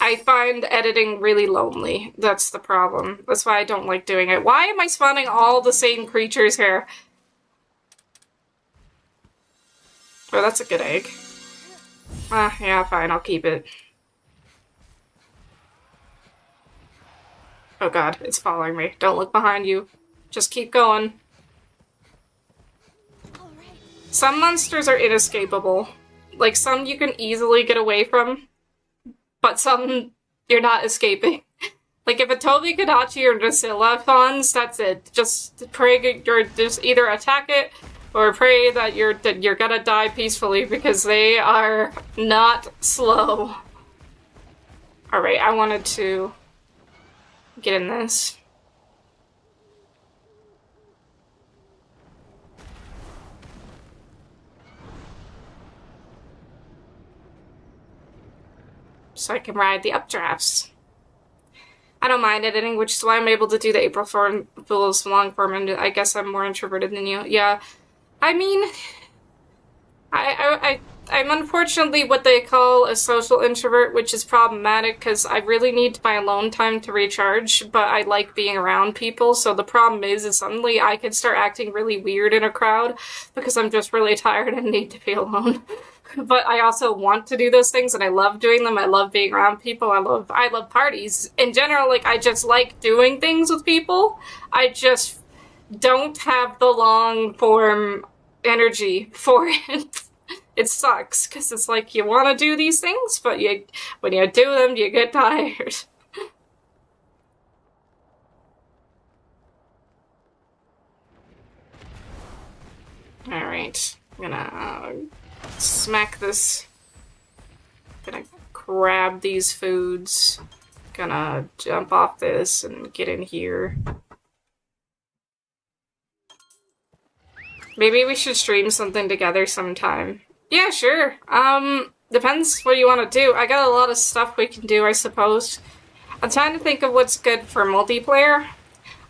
I find editing really lonely. That's the problem. That's why I don't like doing it. Why am I spawning all the same creatures here? Oh, that's a good egg. Yeah, fine, I'll keep it. Oh god, it's following me. Don't look behind you. Just keep going. Some monsters are inescapable. Like, some you can easily get away from. but some you're not escaping. Like, if a Tobi-Kadachi or Dracilla spawns, that's it. Just pray you're just either attack it or pray that you're gonna die peacefully because they are not slow. Alright, I wanted to get in this. So I can ride the updrafts. I don't mind editing, which is why I'm able to do the April Fool's long form, and I guess I'm more introverted than you. Yeah, I mean, I'm unfortunately what they call a social introvert, which is problematic because I really need my alone time to recharge, but I like being around people, so the problem is suddenly I can start acting really weird in a crowd because I'm just really tired and need to be alone. But I also want to do those things, and I love doing them. I love being around people. I love parties. In general, like, I just like doing things with people. I just don't have the long-form energy for it. It sucks, because it's like, you want to do these things, but when you do them, you get tired. Alright, I'm gonna smack this. Gonna grab these foods. Gonna jump off this and get in here. Maybe we should stream something together sometime. Yeah, sure. Depends what you want to do. I got a lot of stuff we can do, I suppose. I'm trying to think of what's good for multiplayer.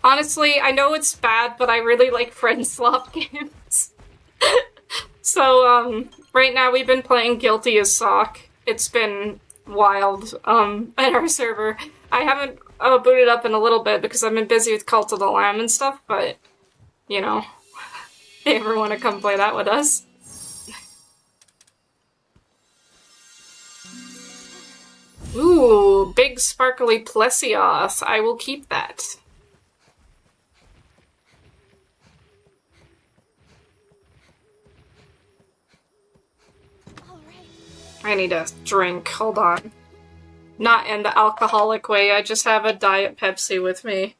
Honestly, I know it's bad, but I really like friend swap games. So, right now we've been playing Guilty as Sock. It's been wild, at our server. I haven't booted up in a little bit because I've been busy with Cult of the Lamb and stuff, but, you know, if you ever want to come play that with us. Ooh, big sparkly Plesioth. I will keep that. I need a drink. Hold on. Not in the alcoholic way. I just have a Diet Pepsi with me.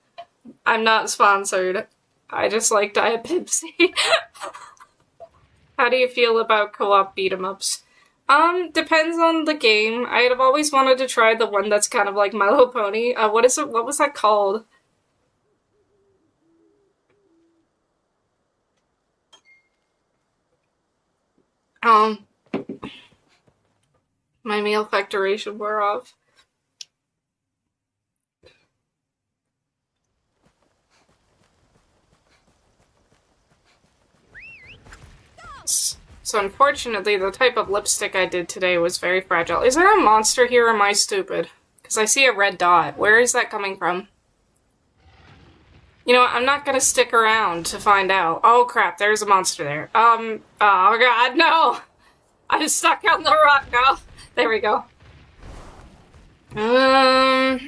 I'm not sponsored. I just like Diet Pepsi. How do you feel about co-op beat-em-ups? Depends on the game. I have always wanted to try the one that's kind of like My Little Pony. What was that called? My meal factoration wore off. So unfortunately, the type of lipstick I did today was very fragile. Is there a monster here, or am I stupid? Because I see a red dot. Where is that coming from? You know what, I'm not gonna stick around to find out. Oh crap, there's a monster there. Oh god, no! I'm stuck on the rock now. There we go. I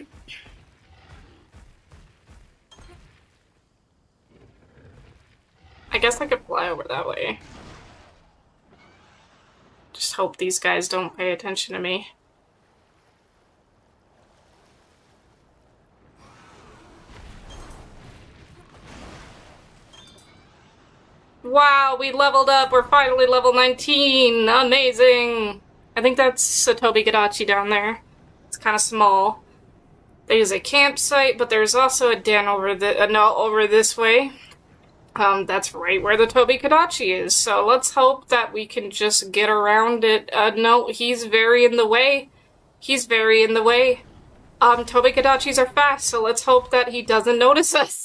guess I could fly over that way. Just hope these guys don't pay attention to me. Wow, we leveled up! We're finally level 19! Amazing! I think that's a Tobi-Kadachi down there. It's kind of small. There's a campsite, but there's also a den over over this way. That's right where the Tobi-Kadachi is, so let's hope that we can just get around it. No, he's very in the way. He's very in the way. Tobi-Kadachis are fast, so let's hope that he doesn't notice us.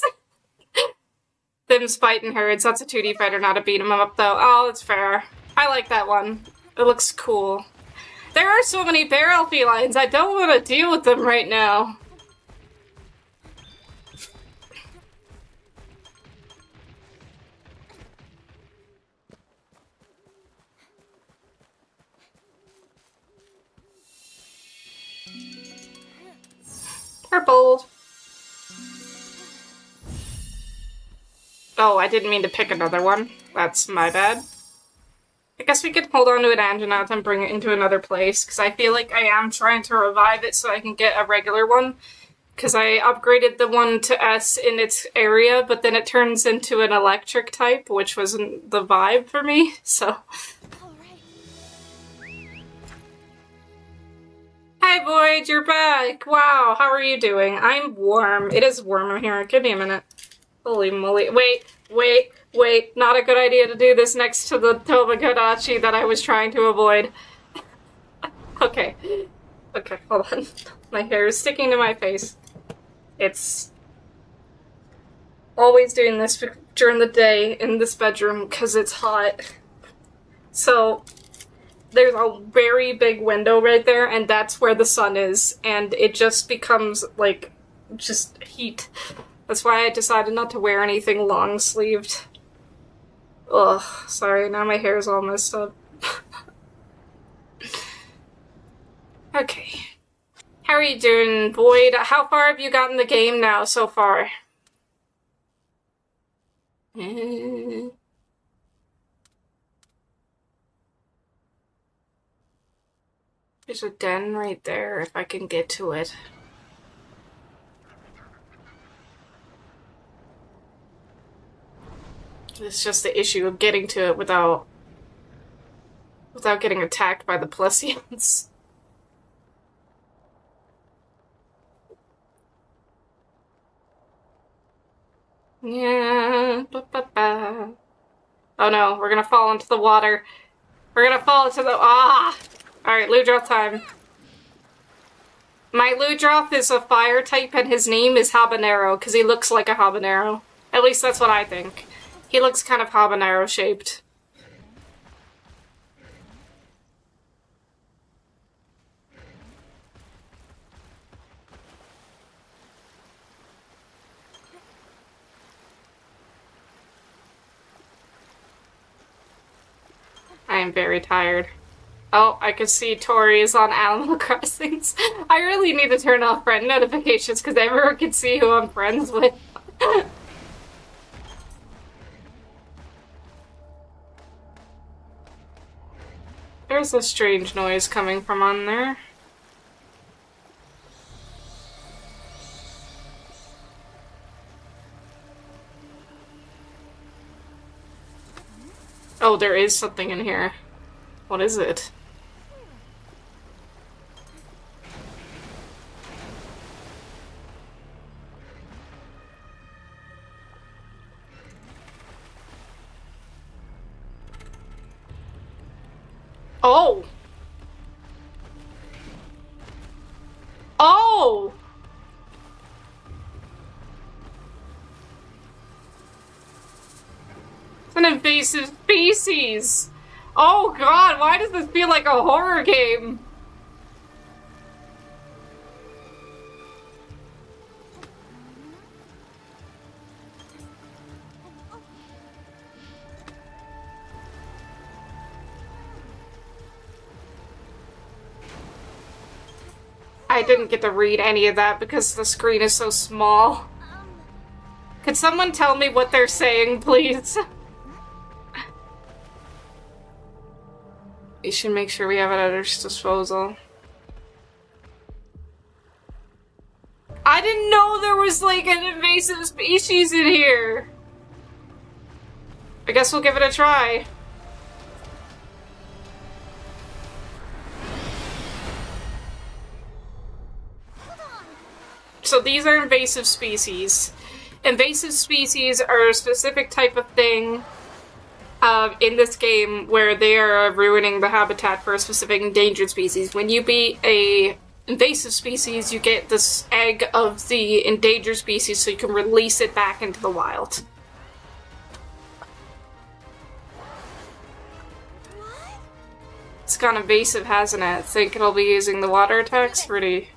Them's fighting herds. That's a 2D fighter, not a beat 'em up, though. Oh, that's fair. I like that one. It looks cool. There are so many barrel felines, I don't want to deal with them right now. Purple. Oh, I didn't mean to pick another one. That's my bad. I guess we could hold on to an Anjanath and bring it into another place, because I feel like I am trying to revive it so I can get a regular one. Because I upgraded the one to S in its area, but then it turns into an electric type, which wasn't the vibe for me, so... Hi Void, you're back! Wow, how are you doing? I'm warm. It is warm in here. Give me a minute. Holy moly. Wait. Not a good idea to do this next to the Tomodachi that I was trying to avoid. Okay, hold on. My hair is sticking to my face. It's always doing this during the day in this bedroom because it's hot. So there's a very big window right there, and that's where the sun is, and it just becomes like just heat. That's why I decided not to wear anything long-sleeved. Ugh, sorry, now my hair's all messed up. Okay. How are you doing, Void? How far have you gotten the game now so far? There's a den right there, if I can get to it. It's just the issue of getting to it without getting attacked by the Plessians. Yeah. Oh no, we're gonna fall into the water. We're gonna fall into the... Alright, Ludroth time. My Ludroth is a fire type and his name is Habanero, because he looks like a habanero. At least that's what I think. He looks kind of habanero shaped. I am very tired. Oh, I can see Tori is on Animal Crossings. I really need to turn off friend notifications because everyone can see who I'm friends with. There's a strange noise coming from on there. Oh, there is something in here. What is it? Oh! Oh! It's an invasive species! Oh god, why does this feel like a horror game? I didn't get to read any of that because the screen is so small. Could someone tell me what they're saying, please? We should make sure we have it at our disposal. I didn't know there was like an invasive species in here. I guess we'll give it a try. So these are invasive species. Invasive species are a specific type of thing in this game where they are ruining the habitat for a specific endangered species. When you beat a invasive species, you get this egg of the endangered species so you can release it back into the wild. It's gone invasive, hasn't it? Think it'll be using the water attacks? Pretty...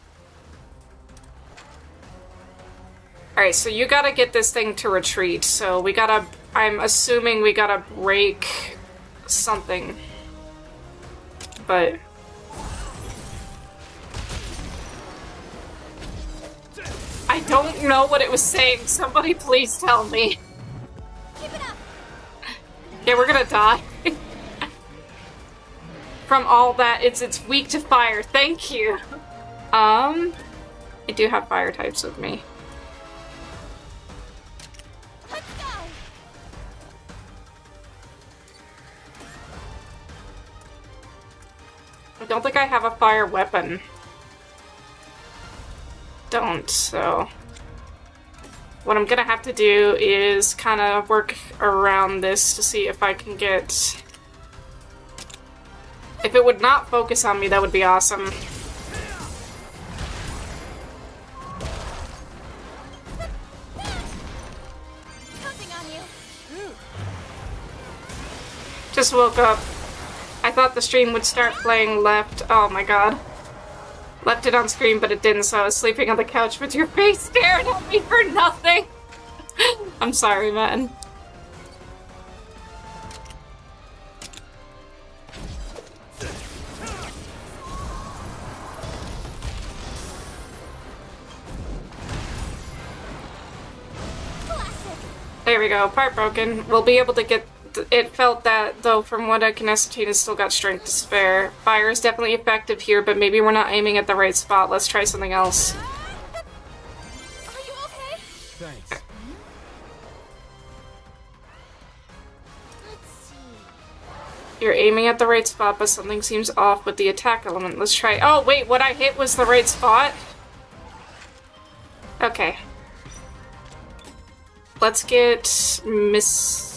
Alright, so you gotta get this thing to retreat, so we gotta... I'm assuming we gotta break something. But... I don't know what it was saying. Somebody please tell me. Keep it up. Yeah, we're gonna die. from all that. It's weak to fire. Thank you. I do have fire types with me. Let's go. I don't think I have a fire weapon. Don't, so... What I'm gonna have to do is kind of work around this to see if I can get... If it would not focus on me, that would be awesome. Counting on you. Just woke up. I thought the stream would start playing left. Oh my god. Left it on screen, but it didn't, so I was sleeping on the couch with your face staring at me for nothing. I'm sorry, man. There we go, part broken. We'll be able to get... It felt that, though, from what I can ascertain, it's still got strength to spare. Fire is definitely effective here, but maybe we're not aiming at the right spot. Let's try something else. Are you okay? Thanks. Let's see. You're aiming at the right spot, but something seems off with the attack element. Let's try... Oh, wait, what I hit was the right spot? Okay. Let's get Miss...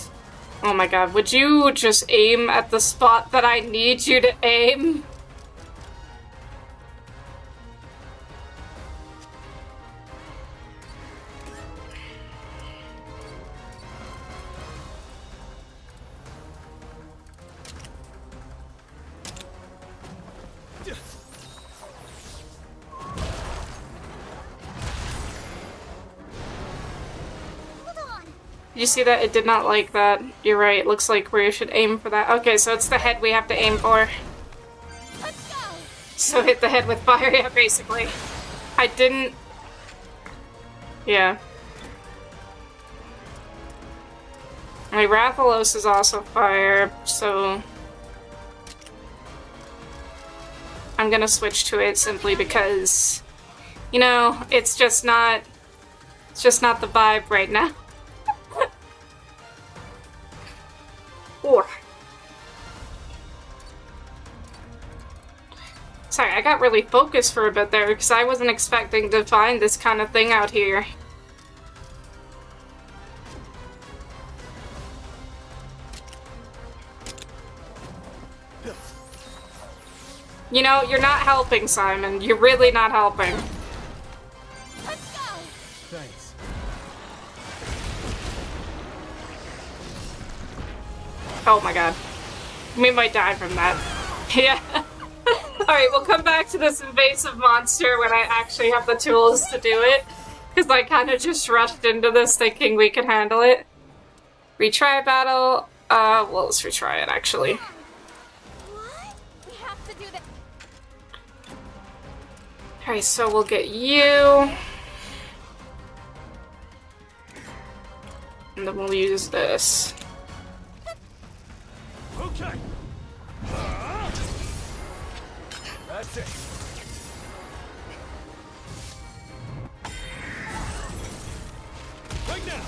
Oh my god, would you just aim at the spot that I need you to aim? Did you see that? It did not like that. You're right. It looks like we should aim for that. Okay, so it's the head we have to aim for. Let's go. So hit the head with fire, yeah, basically. I didn't... Yeah. My Rathalos is also fire, so... I'm gonna switch to it simply because... You know, it's just not... It's just not the vibe right now. Sorry, I got really focused for a bit there because I wasn't expecting to find this kind of thing out here. You know, you're not helping, Simon. You're really not helping. Let's go. Thanks. Oh my god. We might die from that. Yeah. Alright, we'll come back to this invasive monster when I actually have the tools to do it. Because I kind of just rushed into this thinking we could handle it. Retry battle. Well, let's retry it actually. What? We have to do that. Alright, so we'll get you. And then we'll use this. Okay. That's it. Right now.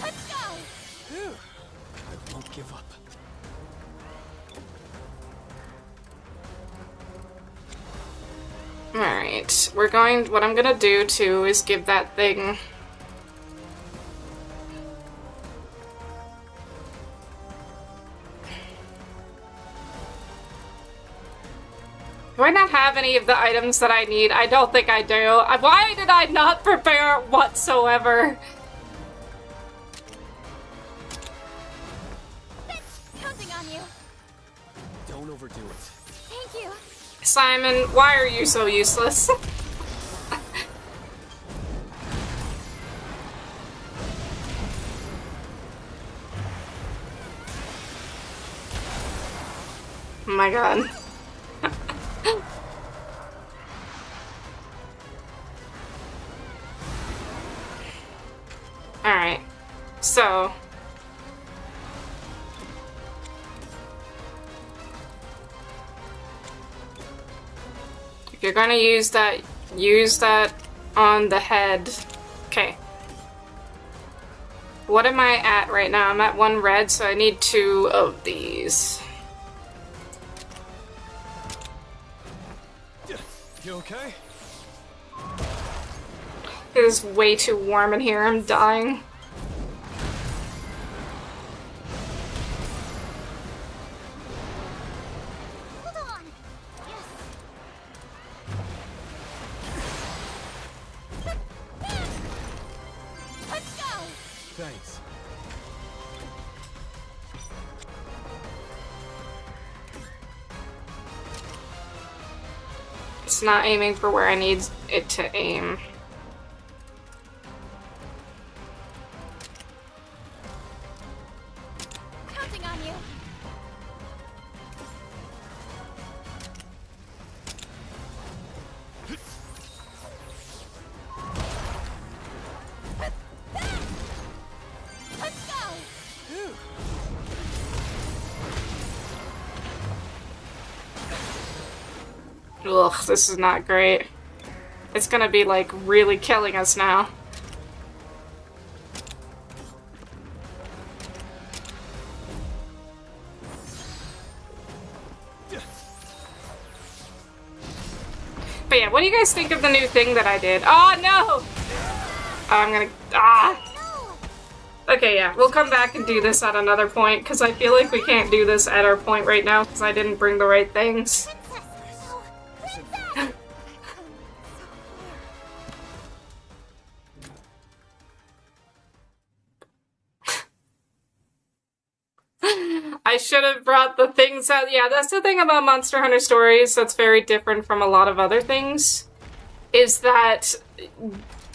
Let's go. Phew. I won't give up. Alright, what I'm gonna do too is give that thing... Do I not have any of the items that I need? I don't think I do. Why did I not prepare whatsoever? Counting on you. Don't overdo it. Thank you. Simon, why are you so useless? Oh my god. Alright. So, If you're gonna use that on the head. Okay. What am I at right now? I'm at 1 red, so I need 2 of these. You okay? It is way too warm in here. I'm dying. Hold on. Yes. Let's go. Thanks. It's not aiming for where I need it to aim. Counting on you. Let's go. Ugh, this is not great. It's gonna be like really killing us now. But yeah, what do you guys think of the new thing that I did? Oh no! I'm gonna... Okay, yeah, we'll come back and do this at another point, because I feel like we can't do this at our point right now, because I didn't bring the right things. I should have brought the things out. Yeah, that's the thing about Monster Hunter Stories that's very different from a lot of other things, is that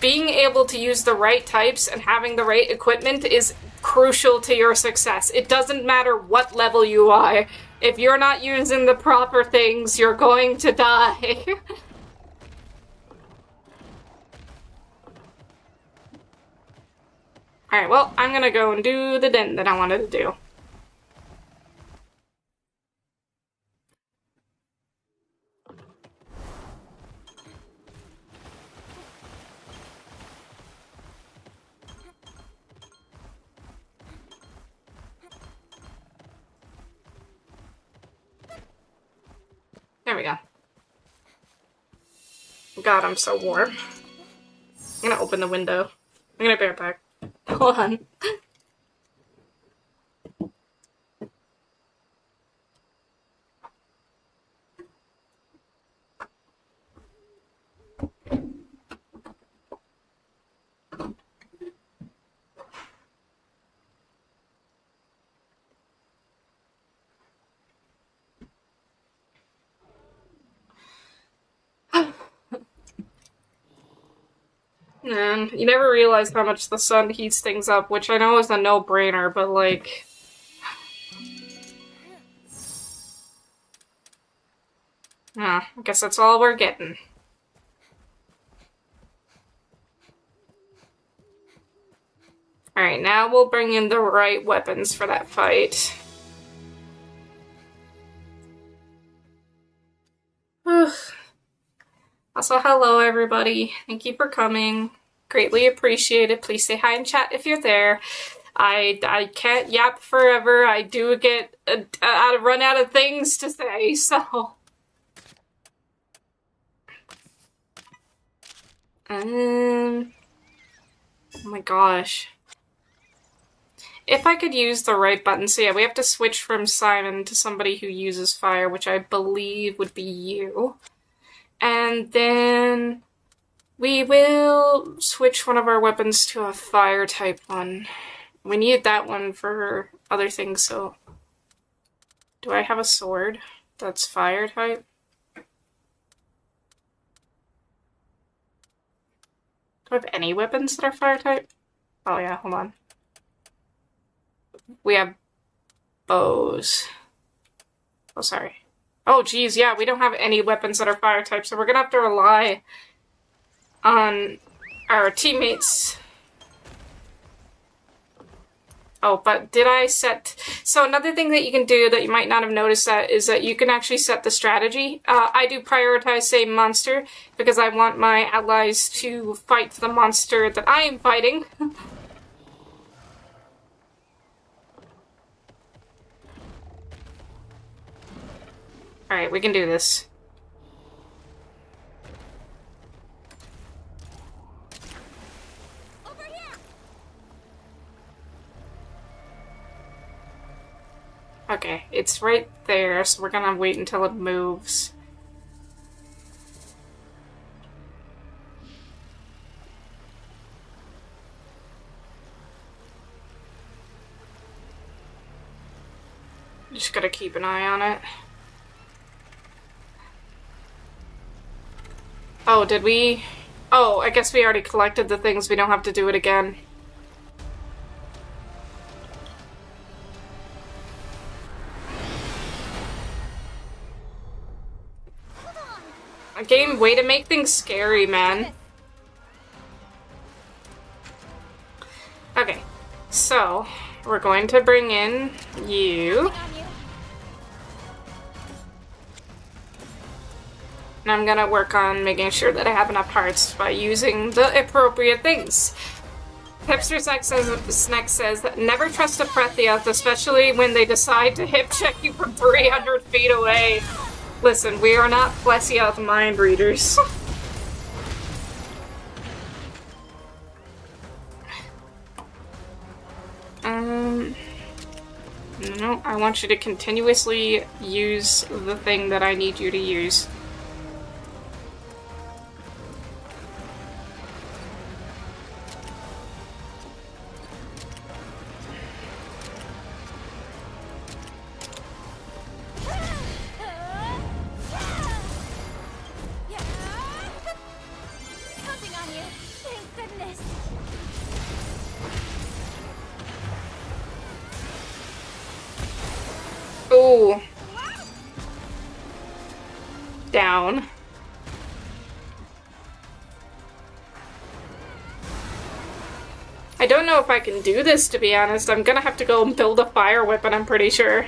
being able to use the right types and having the right equipment is crucial to your success. It doesn't matter what level you are. If you're not using the proper things, you're going to die. Alright, well, I'm gonna go and do the den that I wanted to do. There we go. God, I'm so warm. I'm gonna open the window. I'm gonna be right back. Hold on. And you never realize how much the sun heats things up, which I know is a no-brainer, but like... I guess that's all we're getting. Alright, now we'll bring in the right weapons for that fight. Also, hello everybody. Thank you for coming. Greatly appreciate it. Please say hi in chat if you're there. I can't yap forever. I do get run out of things to say, so... Oh my gosh. If I could use the right button, so yeah, we have to switch from Simon to somebody who uses fire, which I believe would be you. And then we will switch one of our weapons to a fire type one. We need that one for other things, so... Do I have a sword that's fire type? Do I have any weapons that are fire type? Oh yeah, hold on. We have bows. Oh, sorry. Oh geez, yeah, we don't have any weapons that are fire type, so we're gonna have to rely on our teammates. Oh, but did I set... So another thing that you can do that you might not have noticed that is that you can actually set the strategy. I do prioritize same monster because I want my allies to fight the monster that I am fighting. Alright, we can do this. Over here. Okay, it's right there, so we're gonna wait until it moves. Just gotta keep an eye on it. Oh, did we? Oh, I guess we already collected the things. We don't have to do it again. A game, way to make things scary, man. Okay, so we're going to bring in you. On you. And I'm gonna work on making sure that I have enough hearts by using the appropriate things. Hipster Snack says, never trust a Prethia, especially when they decide to hip check you from 300 feet away. Listen, we are not Plessia mind readers. No, I want you to continuously use the thing that I need you to use. Counting on you. Thank goodness. Ooh. Down. I don't know if I can do this, to be honest. I'm gonna have to go and build a fire weapon, I'm pretty sure.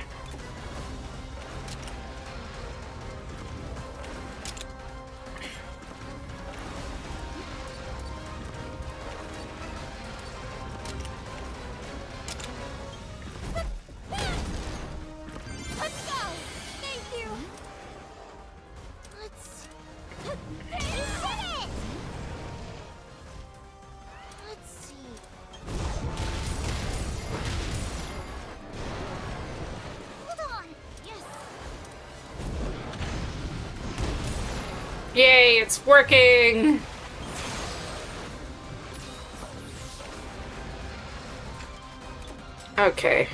Let's go. Thank you. Let's. You did it. Let's see. Hold on. Yes. Yay, it's working! Okay.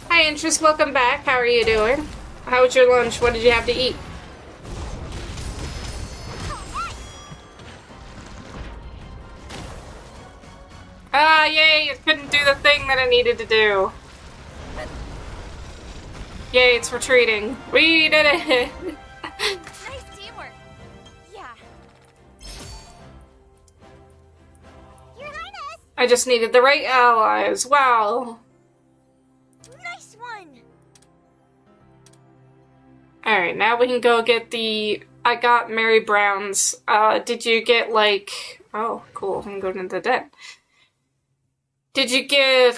Hi, Interest, welcome back. How are you doing? How was your lunch? What did you have to eat? Ah, yay, it couldn't do the thing that I needed to do. Yay, it's retreating. We did it! Nice teamwork. Yeah. Your Highness. I just needed the right allies. Wow. Nice one. Alright, now we can go get the... I got Mary Brown's. Did you get, like... Oh, cool. I can go into the den. Did you get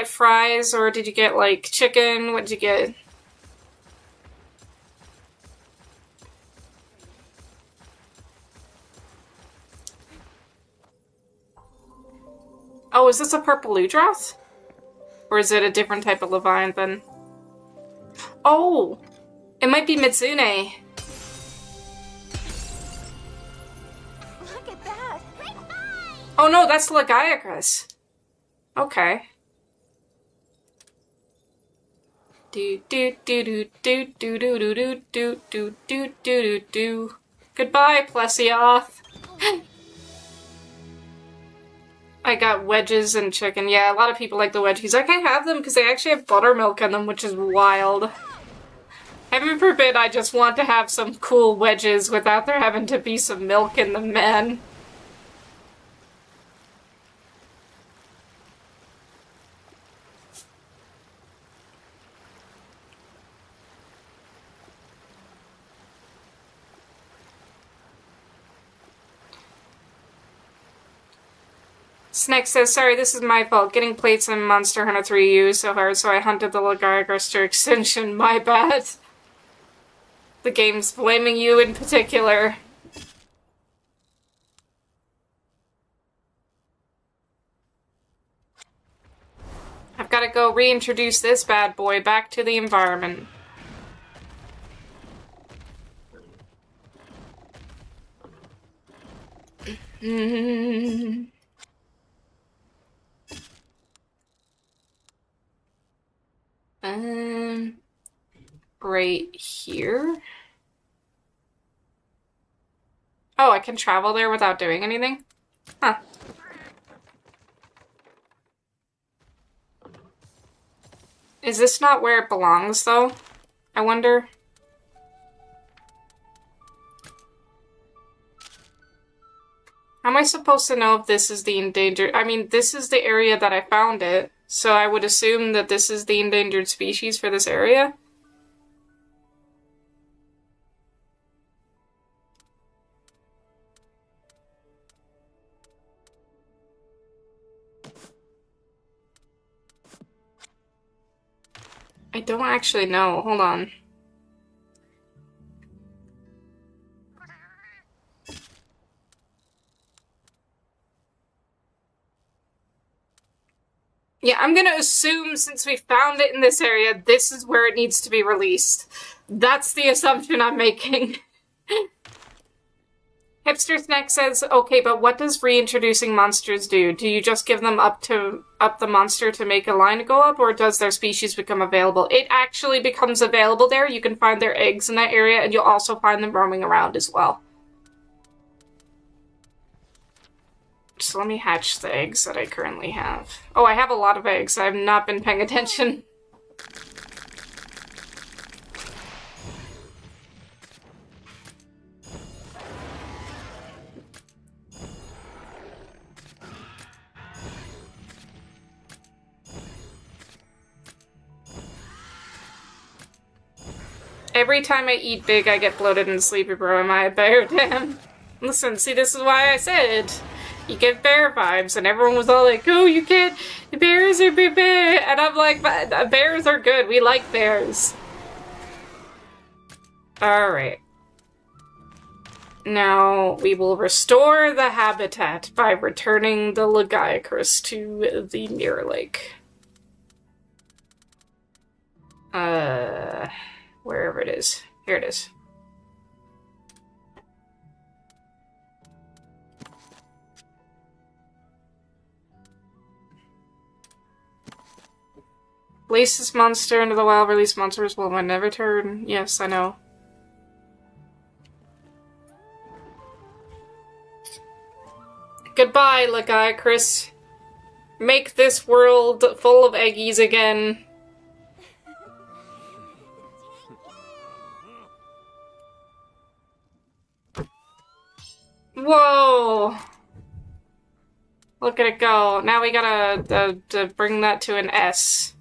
fries, or did you get, like, chicken? What did you get? Oh, is this a purple Ludroth? Or is it a different type of Leviathan? Oh! It might be Mitsune. Look at that. Oh no, that's Lagiacrus. Okay. Do do do do do do do do do do do do do do. Goodbye, Plesioth. I got wedges and chicken. Yeah, a lot of people like the wedgies. I can't have them because they actually have buttermilk in them, which is wild. Heaven forbid I just want to have some cool wedges without there having to be some milk in them, man. Snake says, sorry, this is my fault. Getting plates in Monster Hunter 3U is so hard, so I hunted the Lagiacrus to extinction. My bad. The game's blaming you in particular. I've got to go reintroduce this bad boy back to the environment. Right here? Oh, I can travel there without doing anything? Huh. Is this not where it belongs, though? I wonder. How am I supposed to know if this is the endangered... I mean, this is the area that I found it, so I would assume that this is the endangered species for this area? I don't actually know. Hold on. Yeah, I'm gonna assume since we found it in this area, this is where it needs to be released. That's the assumption I'm making. Hipster Snack says, okay, but what does reintroducing monsters do? Do you just give them up the monster to make a line go up, or does their species become available? It actually becomes available there. You can find their eggs in that area, and you'll also find them roaming around as well. So let me hatch the eggs that I currently have. Oh, I have a lot of eggs. I've not been paying attention. Every time I eat big, I get bloated and sleepy, bro. Am I a bear? Damn. Listen, see, this is why I said you get bear vibes, and everyone was all like, oh, you can't, bears are big bear. And I'm like, bears are good. We like bears. Alright. Now, we will restore the habitat by returning the Lagiacrus to the Mirror Lake. Wherever it is. Here it is. Release this monster into the wild. Release monsters will never return. Yes, I know. Goodbye, Lagiacrus. Make this world full of eggies again. Whoa! Look at it go. Now we gotta bring that to an S.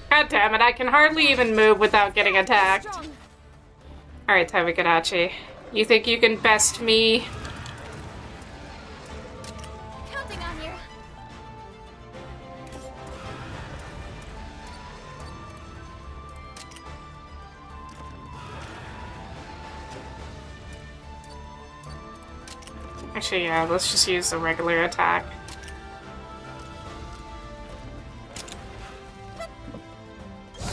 God damn it, I can hardly even move without getting attacked. Alright, Tamagotchi. You think you can best me? Counting on you. Actually, yeah, let's just use the regular attack.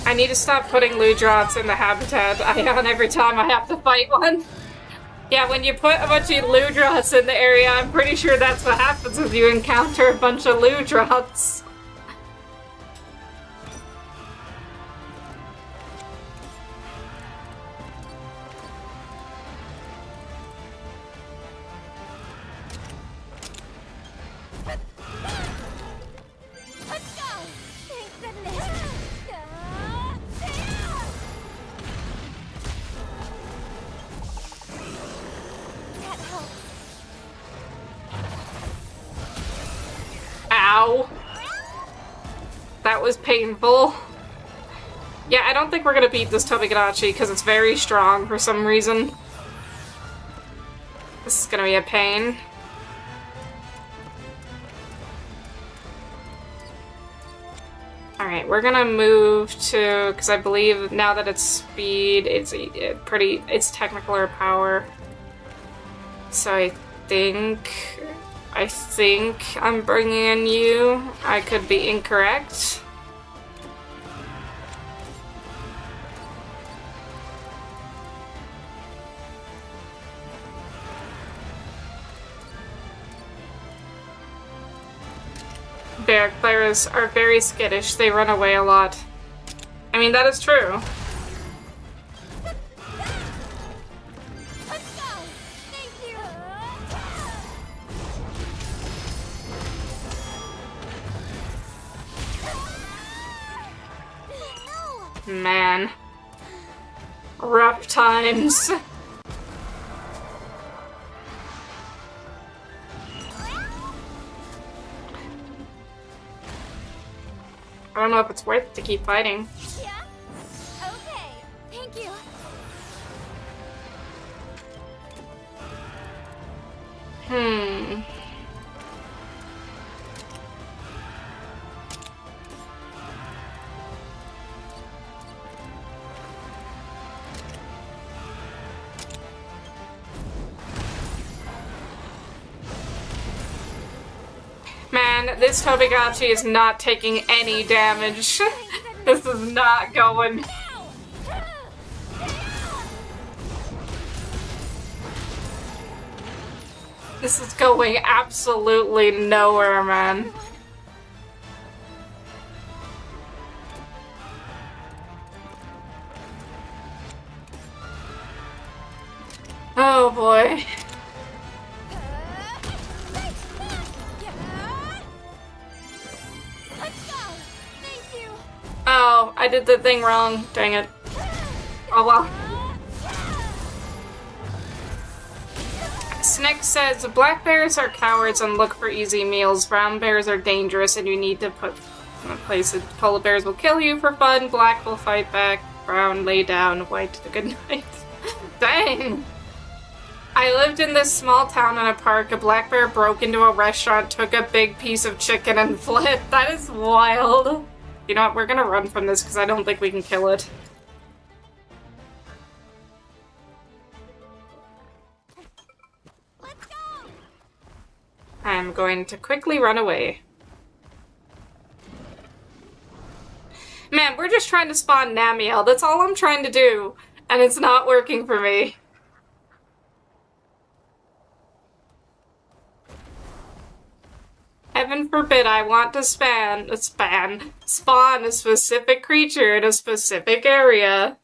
I need to stop putting Ludroths in the habitat ion every time I have to fight one. Yeah, when you put a bunch of Ludroths in the area, I'm pretty sure that's what happens if you encounter a bunch of Ludroths. was painful. Yeah, I don't think we're gonna beat this Tobigarachi because it's very strong for some reason. This is gonna be a pain. Alright, we're gonna move to, because I believe now that it's speed, it's technical or power. So I think I'm bringing in you. I could be incorrect. Barrack players are very skittish. They run away a lot. I mean, that is true. Let's go! Thank you! Man. Rough times. I don't know if it's worth it to keep fighting. Yeah? Okay. Thank you. Man, this Tobigarachi is not taking any damage. This is not going. This is going absolutely nowhere, man. Oh boy. Oh, I did the thing wrong. Dang it. Oh well. Snick says, black bears are cowards and look for easy meals. Brown bears are dangerous and you need to put in a place. Polar bears will kill you for fun. Black will fight back. Brown lay down. White the good night. Dang. I lived in this small town in a park. A black bear broke into a restaurant, took a big piece of chicken and fled. That is wild. You know what? We're gonna run from this because I don't think we can kill it. Let's go! I'm going to quickly run away. Man, we're just trying to spawn Namiel. That's all I'm trying to do. And it's not working for me. Heaven forbid I want to spawn a specific creature in a specific area.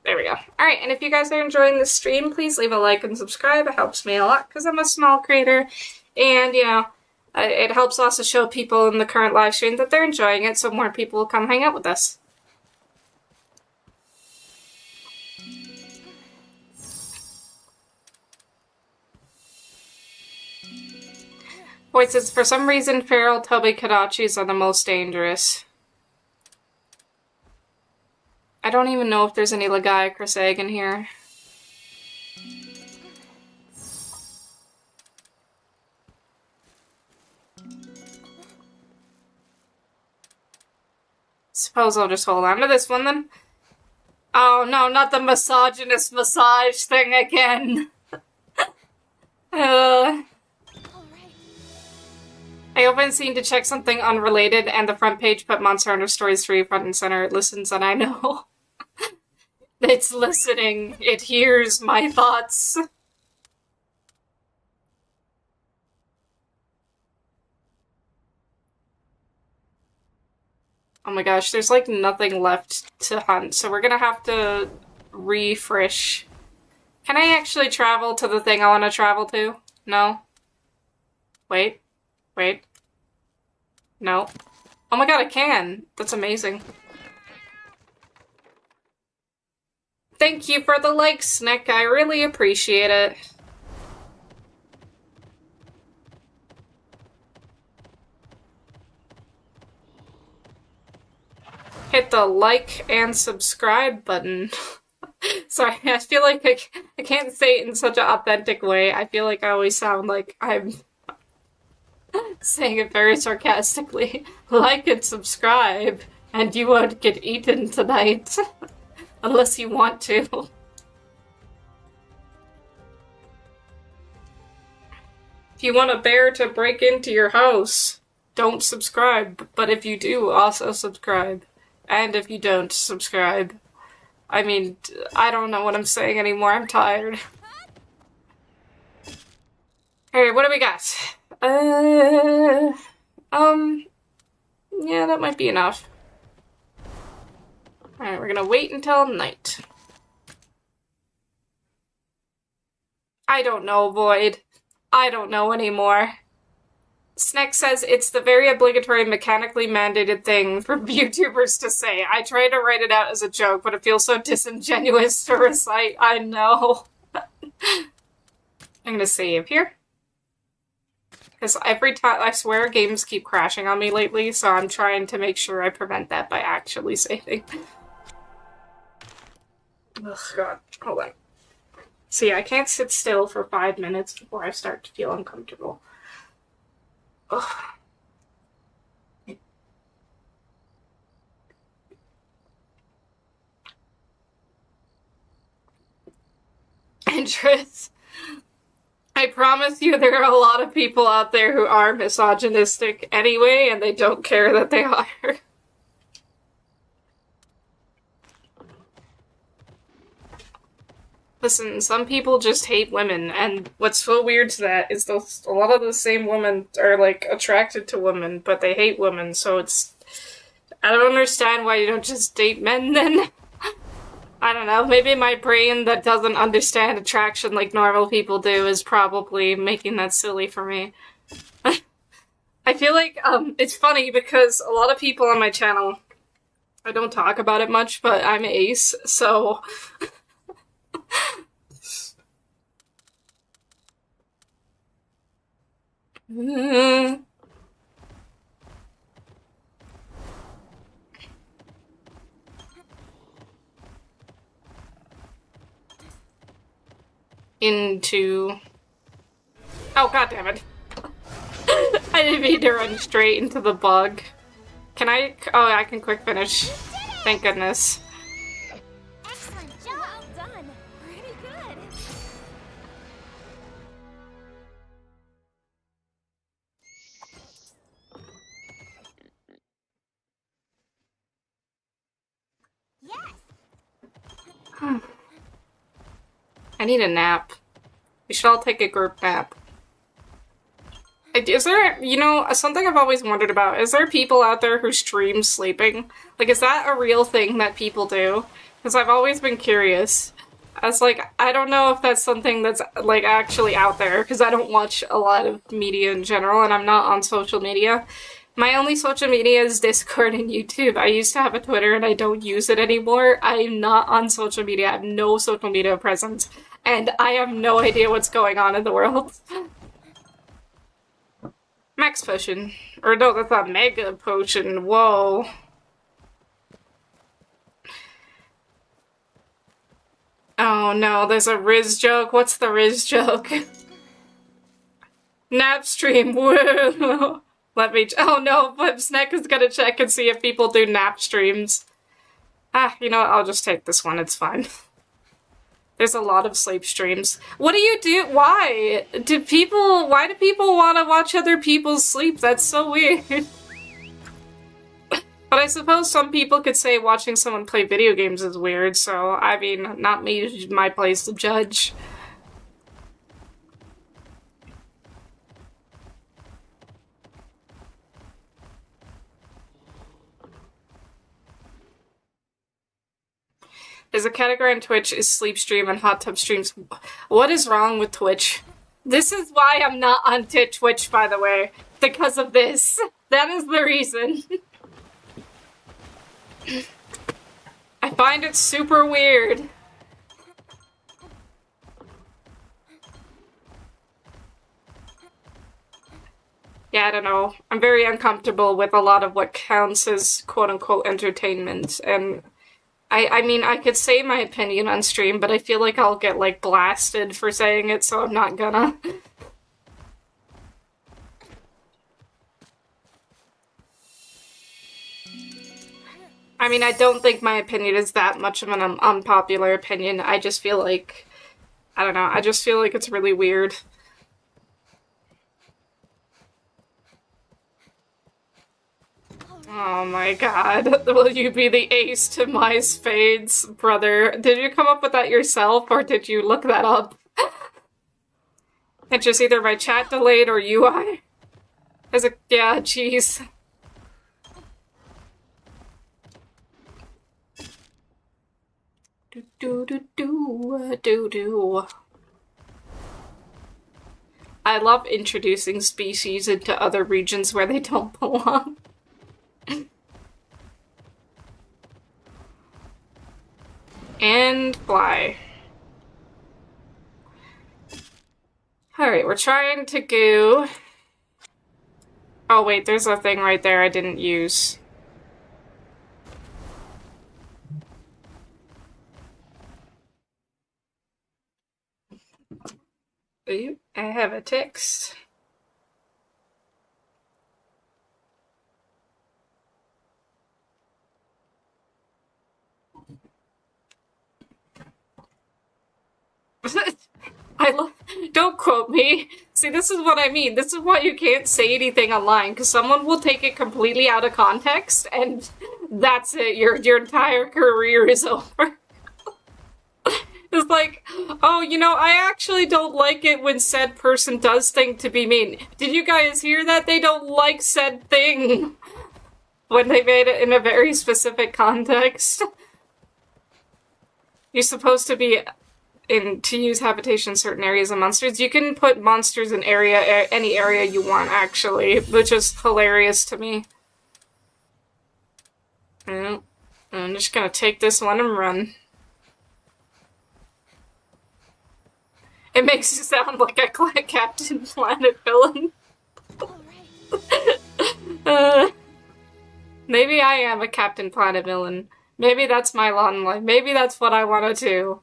There we go. Alright, and if you guys are enjoying this stream, please leave a like and subscribe. It helps me a lot because I'm a small creator. And, you know, it helps also show people in the current live stream that they're enjoying it so more people will come hang out with us. Voices, for some reason, feral Tobigarachis are the most dangerous. I don't even know if there's any Lagiacrus egg in here. Suppose I'll just hold on to this one then. Oh no, not the misogynist massage thing again. I opened scene to check something unrelated and the front page put Monster Hunter Stories 3 front and center. It listens and I know. It's listening. It hears my thoughts. Oh my gosh, there's like nothing left to hunt, so we're gonna have to refresh. Can I actually travel to the thing I want to travel to? No? Wait. Wait. No. Oh my god, I can! That's amazing. Thank you for the likes, Nick. I really appreciate it. Hit the like and subscribe button. Sorry, I feel like I can't say it in such an authentic way. I feel like I always sound like I'm saying it very sarcastically. Like and subscribe, and you won't get eaten tonight. Unless you want to. If you want a bear to break into your house, don't subscribe. But if you do, also subscribe. And if you don't subscribe, I mean, I don't know what I'm saying anymore. I'm tired. Alright, what do we got? Yeah, that might be enough. Alright, we're gonna wait until night. I don't know, Void. I don't know anymore. Sneck says it's the very obligatory mechanically mandated thing for YouTubers to say. I try to write it out as a joke, but it feels so disingenuous to recite. I know. I'm gonna save here. Because every time, I swear, games keep crashing on me lately, so I'm trying to make sure I prevent that by actually saving. Ugh, God. Hold on. See, I can't sit still for 5 minutes before I start to feel uncomfortable. Ugh. Interest. I promise you there are a lot of people out there who are misogynistic anyway, and they don't care that they are. Listen, some people just hate women, and what's so weird to that is a lot of the same women are, like, attracted to women, but they hate women, so it's... I don't understand why you don't just date men, then. I don't know, maybe my brain that doesn't understand attraction like normal people do is probably making that silly for me. I feel like, it's funny because a lot of people on my channel, I don't talk about it much, but I'm ace, so... Into... Oh, god damn it. I didn't mean to run straight into the bug. Can I... Oh, I can quick finish. Thank goodness. Excellent job. Well done. Pretty good. Yes. I need a nap. We should all take a group nap. Is there, you know, something I've always wondered about, is there people out there who stream sleeping? Like, is that a real thing that people do? Because I've always been curious. I was like, I don't know if that's something that's, like, actually out there, because I don't watch a lot of media in general, and I'm not on social media. My only social media is Discord and YouTube. I used to have a Twitter, and I don't use it anymore. I'm not on social media. I have no social media presence, and I have no idea what's going on in the world. Max potion. Or no, that's a mega potion. Whoa. Oh no, there's a Riz joke. What's the Riz joke? Nap stream. Whoa. Let me... Oh no, but Snack is gonna check and see if people do nap streams. Ah, you know what? I'll just take this one. It's fine. There's a lot of sleep streams. What do you do? Why? Why do people want to watch other people sleep? That's so weird. But I suppose some people could say watching someone play video games is weird, so, I mean, not me, my place to judge. Is a category on Twitch is sleep stream and hot tub streams. What is wrong with Twitch? This is why I'm not on Twitch, by the way. Because of this. That is the reason. I find it super weird. Yeah, I don't know. I'm very uncomfortable with a lot of what counts as quote-unquote entertainment, and I mean, I could say my opinion on stream, but I feel like I'll get, like, blasted for saying it, so I'm not gonna. I mean, I don't think my opinion is that much of an unpopular opinion. I just feel like... I don't know, I just feel like it's really weird. Oh my god. Will you be the ace to my spades, brother? Did you come up with that yourself, or did you look that up? It's just either my chat delayed or UI. Yeah, jeez. Do. I love introducing species into other regions where they don't belong. And fly. Alright, we're trying to go... Oh wait, there's a thing right there I didn't use. Ooh, I have a text. Don't quote me. See, this is what I mean. This is why you can't say anything online, because someone will take it completely out of context, and that's it. Your entire career is over. It's like, oh, you know, I actually don't like it when said person does thing to be mean. Did you guys hear that? They don't like said thing when they made it in a very specific context. You're supposed to be to use habitation in certain areas of monsters. You can put monsters in any area you want, actually, which is hilarious to me. I'm just gonna take this one and run. It makes you sound like a Captain Planet villain. Maybe I am a Captain Planet villain. Maybe that's my long life. Maybe that's what I want to do.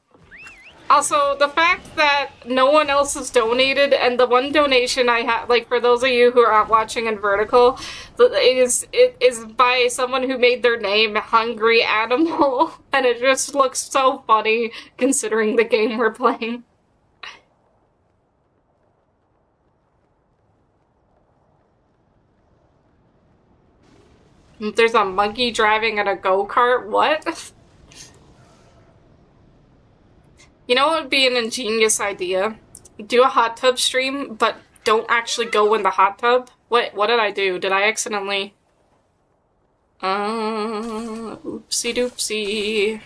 Also, the fact that no one else has donated, and the one donation I have, like, for those of you who are watching in vertical, it is by someone who made their name Hungry Animal, and it just looks so funny considering the game we're playing. There's a monkey driving at a go-kart? What? You know what would be an ingenious idea? Do a hot tub stream, but don't actually go in the hot tub? What did I do? Did I accidentally... oopsie doopsie.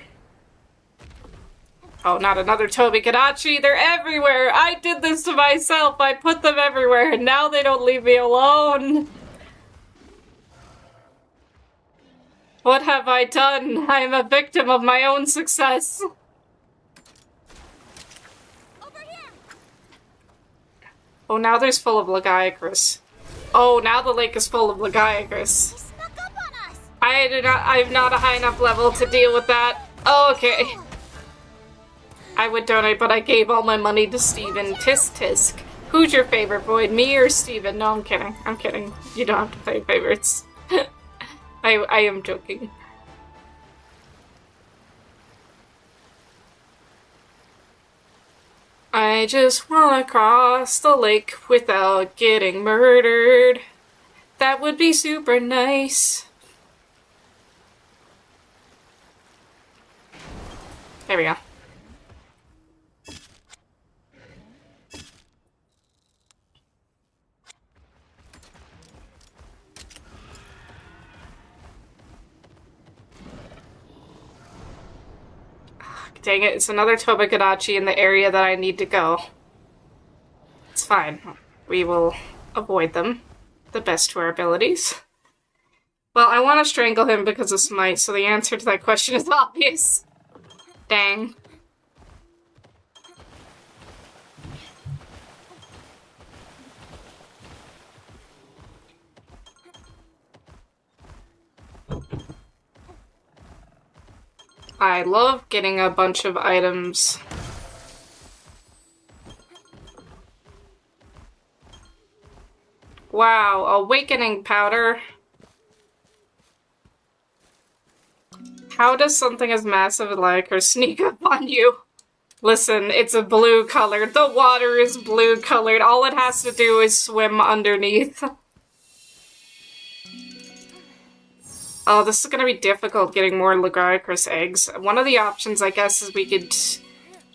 Oh, not another Tobi-Kadachi! They're everywhere! I did this to myself! I put them everywhere, and now they don't leave me alone! What have I done? I am a victim of my own success. Over here. Oh, now there's full of Lagiacrus. Oh, now the lake is full of Lagiacrus. They snuck up on us. I'm not a high enough level to deal with that. Oh, okay. I would donate, but I gave all my money to Steven. Tisk tisk. Who's your favorite Void? Me or Steven? No, I'm kidding. I'm kidding. You don't have to play favorites. I am joking. I just wanna cross the lake without getting murdered. That would be super nice. There we go. dang it, it's another Tomodachi in the area that I need to go. It's fine. We will avoid them. The best to our abilities. Well, I want to strangle him because of Smite, so the answer to that question is obvious. Dang. I love getting a bunch of items. Wow, awakening powder. How does something as massive as Lycra sneak up on you? Listen, it's a blue color. The water is blue colored. All it has to do is swim underneath. Oh, this is gonna be difficult getting more Lagricus eggs. One of the options, I guess, is we could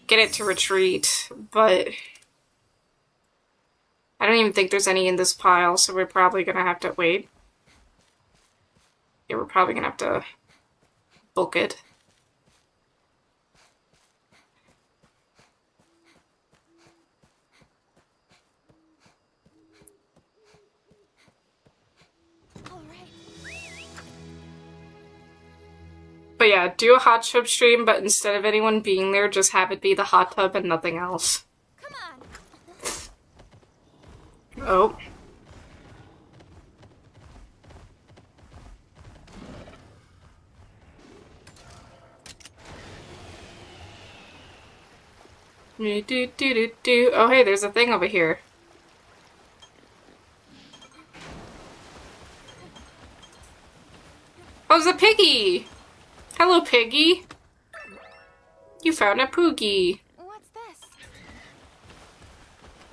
get it to retreat, but I don't even think there's any in this pile, so we're probably gonna have to wait. Yeah, we're probably gonna have to book it. But yeah, do a hot tub stream, but instead of anyone being there, just have it be the hot tub and nothing else. Come on. Oh. Oh, hey, there's a thing over here. Oh, it's a piggy! Hello, piggy! You found a poogie. What's this?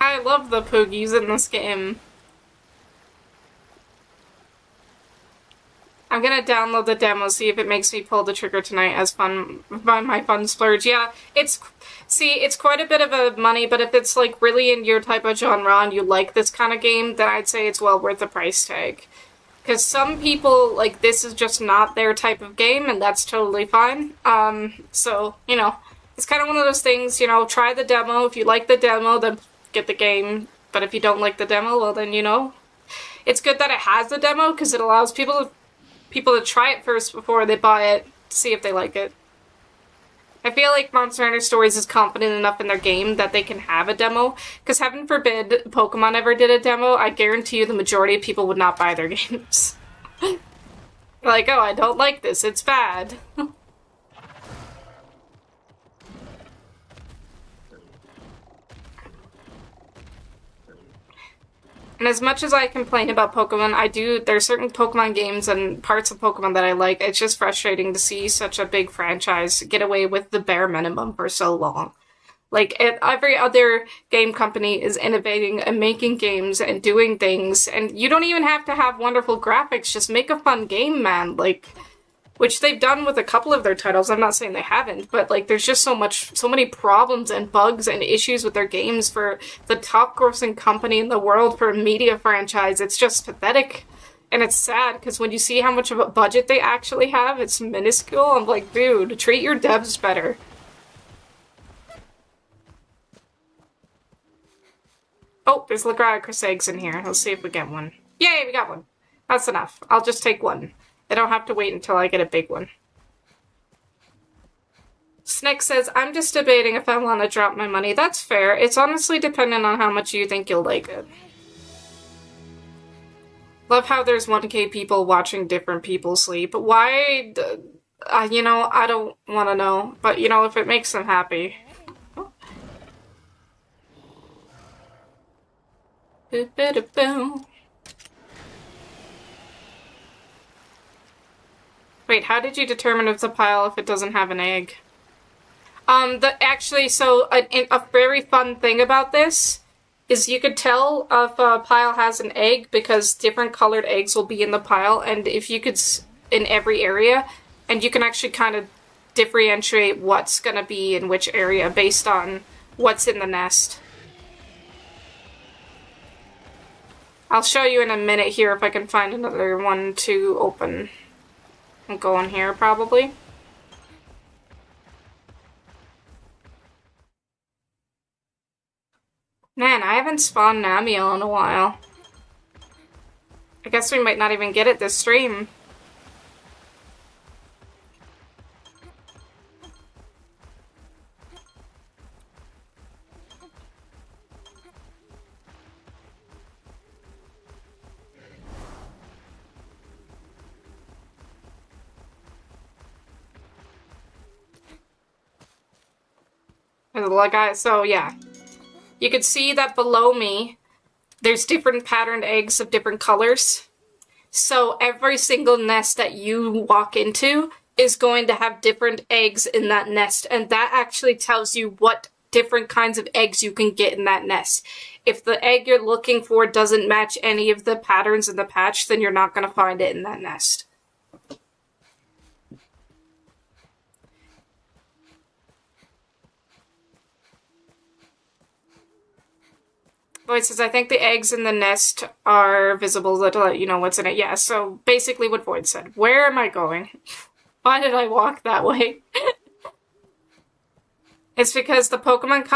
I love the poogies in this game. I'm gonna download the demo, see if it makes me pull the trigger tonight as fun by my fun splurge. Yeah, it's quite a bit of a money, but if it's like really in your type of genre and you like this kind of game, then I'd say it's well worth the price tag. Because some people, like, this is just not their type of game, and that's totally fine. So, you know, it's kind of one of those things, you know, try the demo. If you like the demo, then get the game. But if you don't like the demo, well then, you know, it's good that it has the demo, because it allows people to try it first before they buy it, to see if they like it. I feel like Monster Hunter Stories is confident enough in their game that they can have a demo, because heaven forbid Pokemon ever did a demo, I guarantee you the majority of people would not buy their games. Like, oh, I don't like this, it's bad. And as much as I complain about Pokemon, there are certain Pokemon games and parts of Pokemon that I like. It's just frustrating to see such a big franchise get away with the bare minimum for so long. Like, every other game company is innovating and making games and doing things, and you don't even have to have wonderful graphics, just make a fun game, man. Like, which they've done with a couple of their titles. I'm not saying they haven't, but like there's just so many problems and bugs and issues with their games for the top grossing company in the world for a media franchise. It's just pathetic. And it's sad because when you see how much of a budget they actually have, it's minuscule. I'm like, dude, treat your devs better. Oh, there's Lagricus eggs in here. Let's see if we get one. Yay, we got one. That's enough. I'll just take one. I don't have to wait until I get a big one. Snick says, I'm just debating if I want to drop my money. That's fair. It's honestly dependent on how much you think you'll like it. Love how there's 1K people watching different people sleep. Why? You know, I don't want to know. But, you know, if it makes them happy. Boop-a-da-boom. Wait, how did you determine it's a pile if it doesn't have an egg? So a very fun thing about this is you could tell if a pile has an egg because different colored eggs will be in the pile, and if you could, in every area, and you can actually kind of differentiate what's gonna be in which area based on what's in the nest. I'll show you in a minute here if I can find another one to open. I'll go in here, probably. haven't spawned Namiel in a while. I guess we might not even get it this stream. So yeah, you could see that below me, there's different patterned eggs of different colors. So every single nest that you walk into is going to have different eggs in that nest, and that actually tells you what different kinds of eggs you can get in that nest. If the egg you're looking for doesn't match any of the patterns in the patch, then you're not going to find it in that nest. Void says, I think the eggs in the nest are visible to let you know what's in it. Yeah, so basically what Void said. Where am I going? Why did I walk that way? It's because the Pokemon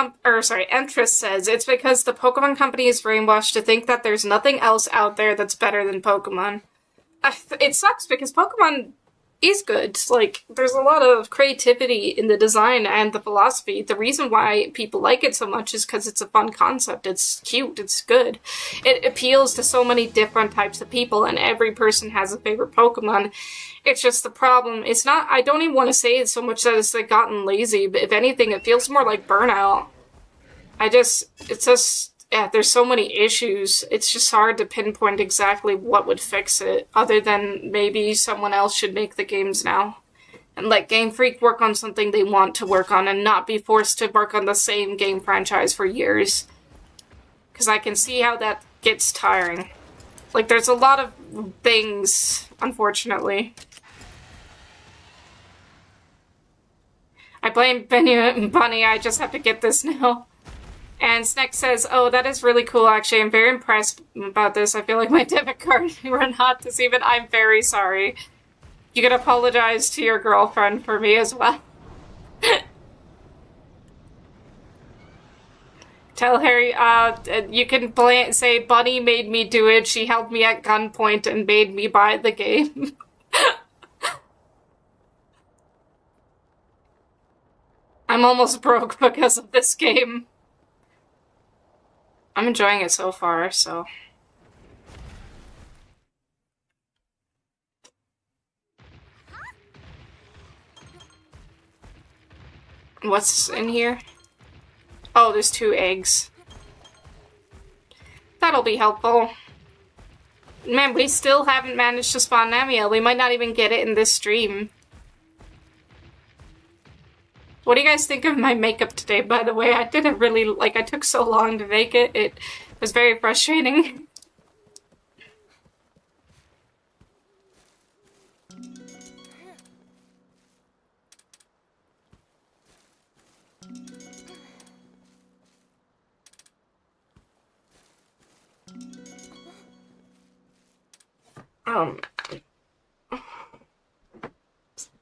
Entrus says, it's because the Pokemon Company is brainwashed to think that there's nothing else out there that's better than Pokemon. It sucks because Pokemon is good. Like, there's a lot of creativity in the design and the philosophy. The reason why people like it so much is because it's a fun concept. It's cute. It's good. It appeals to so many different types of people, and every person has a favorite Pokemon. It's just the problem. It's not, I don't even want to say it so much that it's like gotten lazy, but if anything, it feels more like burnout. Yeah, there's so many issues. It's just hard to pinpoint exactly what would fix it, other than maybe someone else should make the games now. And let Game Freak work on something they want to work on and not be forced to work on the same game franchise for years. Because I can see how that gets tiring. Like, there's a lot of things, unfortunately. I blame Benny and Bunny, I just have to get this now. And Sneck says, oh, that is really cool, actually. I'm very impressed about this. I feel like my debit card ran hot this evening. I'm very sorry. You can apologize to your girlfriend for me as well. Tell Harry, you can say, Bunny made me do it. She held me at gunpoint and made me buy the game. I'm almost broke because of this game. I'm enjoying it so far, so... What's in here? Oh, there's 2 eggs. That'll be helpful. Man, we still haven't managed to spawn Namiel. We might not even get it in this stream. What do you guys think of my makeup today, by the way? I didn't really, I took so long to make it. It was very frustrating.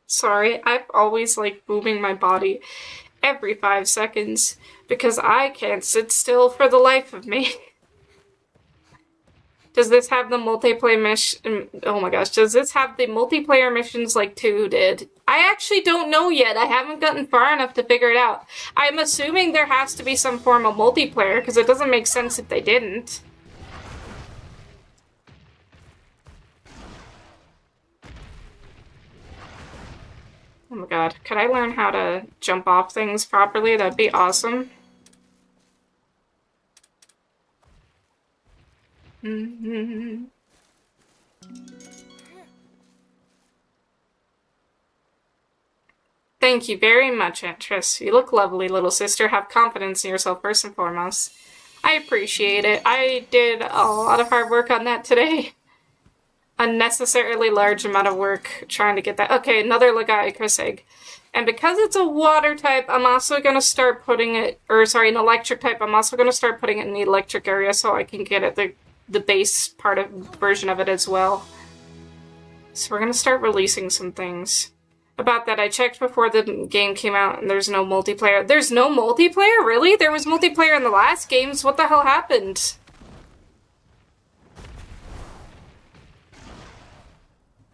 Sorry, I've always liked moving my body every 5 seconds because I can't sit still for the life of me. Does this have the multiplayer mission? Oh my gosh, does this have the multiplayer missions like 2 did? I actually don't know yet. I haven't gotten far enough to figure it out. I'm assuming there has to be some form of multiplayer because it doesn't make sense if they didn't. Oh my god, could I learn how to jump off things properly? That'd be awesome. Thank you very much, Entrus. You look lovely, little sister. Have confidence in yourself first and foremost. I appreciate it. I did a lot of hard work on that today. Unnecessarily large amount of work trying to get that. Okay, another Lagiacrus egg. And because it's a water type, I'm also going to start putting it, an electric type, I'm also going to start putting it in the electric area so I can get at the base version of it as well. So we're going to start releasing some things. About that, I checked before the game came out and there's no multiplayer. There's no multiplayer? Really? There was multiplayer in the last games? What the hell happened?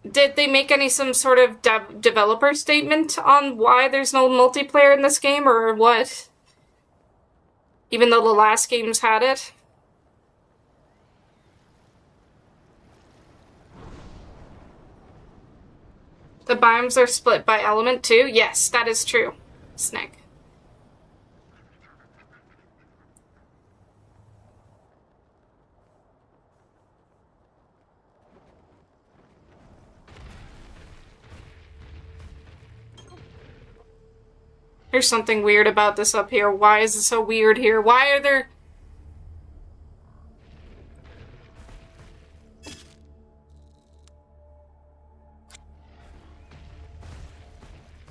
Did they make some sort of developer statement on why there's no multiplayer in this game, or what? Even though the last games had it? The biomes are split by element too? Yes, that is true. Snake. There's something weird about this up here. Why is it so weird here? Why are there...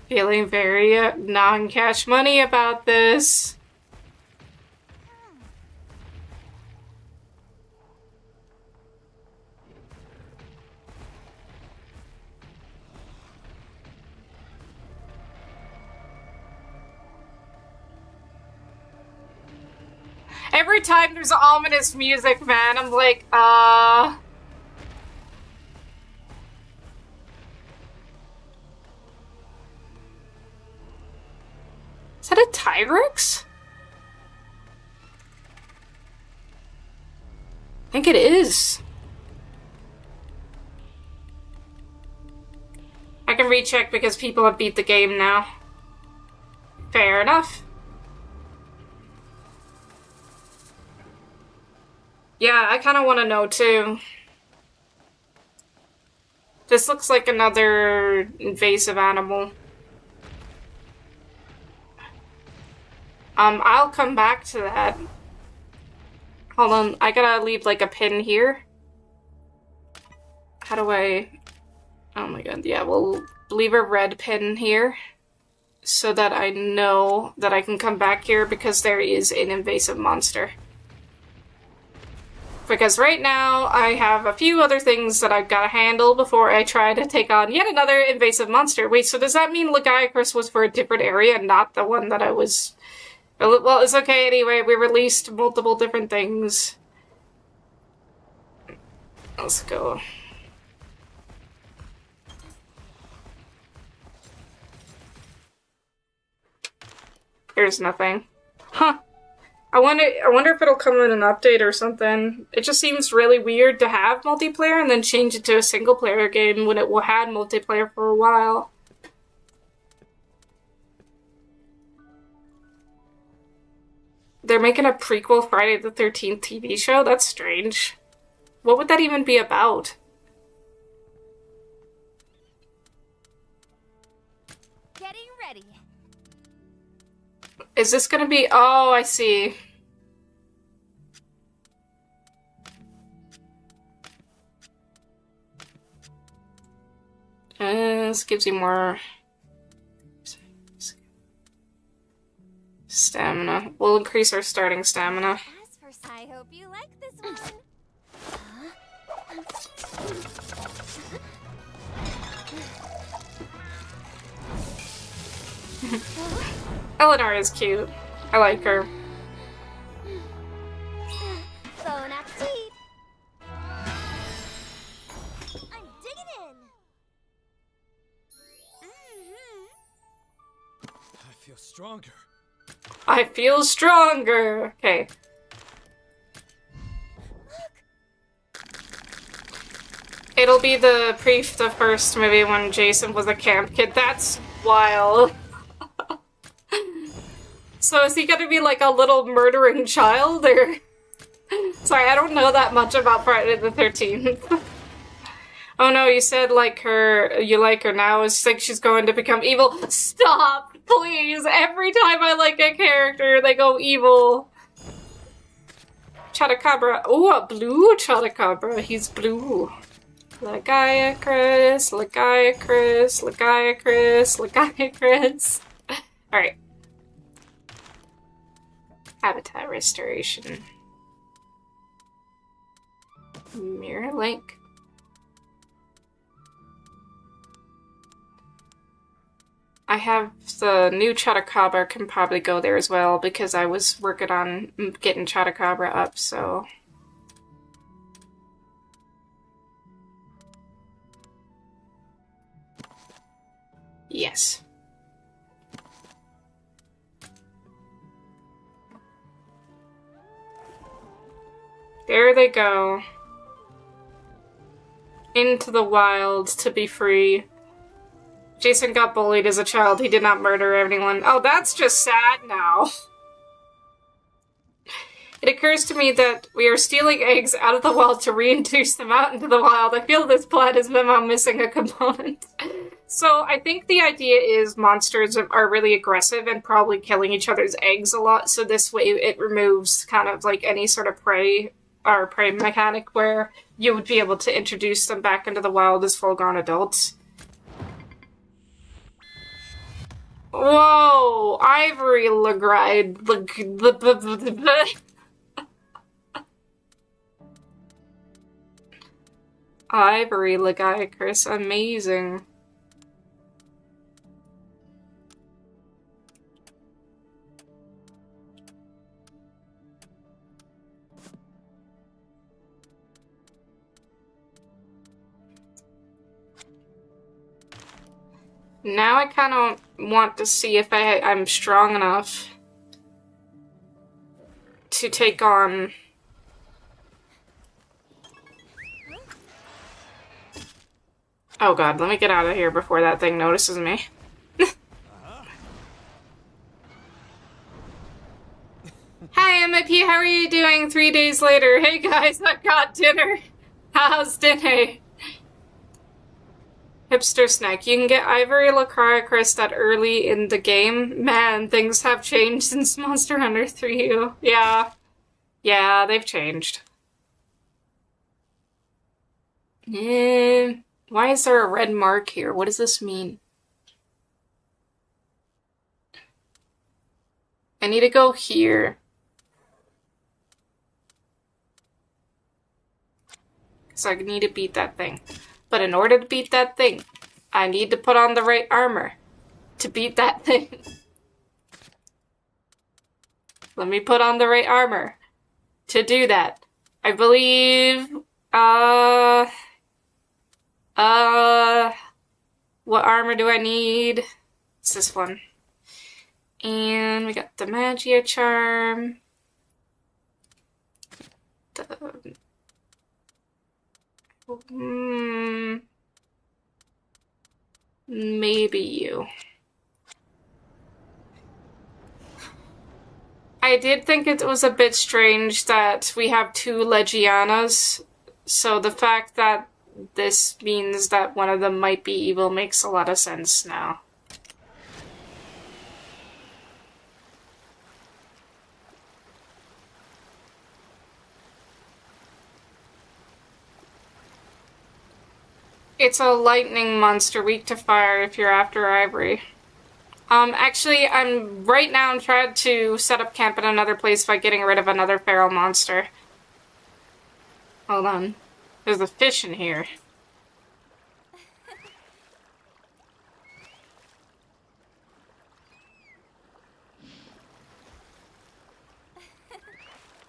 Feeling very non-cash money about this. Every time there's ominous music, man, I'm like, Is that a Tigrex? I think it is. I can recheck because people have beat the game now. Fair enough. Yeah, I kind of want to know too. This looks like another invasive animal. I'll come back to that. Hold on, I gotta leave like a pin here. How do I... Oh my god, yeah, we'll leave a red pin here so that I know that I can come back here because there is an invasive monster. Because right now, I have a few other things that I've got to handle before I try to take on yet another invasive monster. Wait, so does that mean Lagiacrus was for a different area, not the one that I was... Well, it's okay anyway, we released multiple different things. Let's go. There's nothing. Huh. I wonder if it'll come in an update or something. It just seems really weird to have multiplayer and then change it to a single-player game when it had multiplayer for a while. They're making a prequel Friday the 13th TV show? That's strange. What would that even be about? Getting ready. Is this gonna be... Oh, I see. This gives you more... stamina. We'll increase our starting stamina. As for, I hope you like this one. Eleanor is cute. I like her. Bon appetit. I'm digging in. I feel stronger. I feel stronger. Okay. It'll be the first movie when Jason was a camp kid. That's wild. So is he gonna be like a little murdering child, or... Sorry, I don't know that much about Friday the 13th. Oh no, you said like her, you like her now, it's like she's going to become evil. Stop, please! Every time I like a character, they go evil. Chotacabra. Oh, a blue Chotacabra. He's blue. Lagiacrus, Lagiacrus, Lagiacrus, Lagiacrus. Alright. Habitat restoration. Mirror link. I have the new Chatacabra can probably go there as well because I was working on getting Chatacabra up, so... Yes. There they go. Into the wilds to be free. Jason got bullied as a child. He did not murder anyone. Oh, that's just sad now. It occurs to me that we are stealing eggs out of the wild to reintroduce them out into the wild. I feel this plot is somehow missing a component. So I think the idea is monsters are really aggressive and probably killing each other's eggs a lot, so this way it removes kind of like any sort of prey or prey mechanic where you would be able to introduce them back into the wild as full-grown adults. Whoa! Ivory Lagride. Ivory Lagiacrus. Amazing. Now I kind of want to see if I'm strong enough to take on... Oh god, let me get out of here before that thing notices me. Hi, MIP, how are you doing 3 days later? Hey guys, I got dinner. How's dinner? Hipster snack. You can get Ivory Lagiacrus that early in the game. Man, things have changed since Monster Hunter 3. Yeah. Yeah, they've changed. Why is there a red mark here? What does this mean? I need to go here. So I need to beat that thing. But in order to beat that thing, I need to put on the right armor to beat that thing. Let me put on the right armor to do that. I believe, what armor do I need? It's this one. And we got the Magia Charm. Maybe you. I did think it was a bit strange that we have 2 Legianas, so the fact that this means that one of them might be evil makes a lot of sense now. It's a lightning monster, weak to fire if you're after Ivory. Actually, I'm trying to set up camp in another place by getting rid of another feral monster. Hold on. There's a fish in here.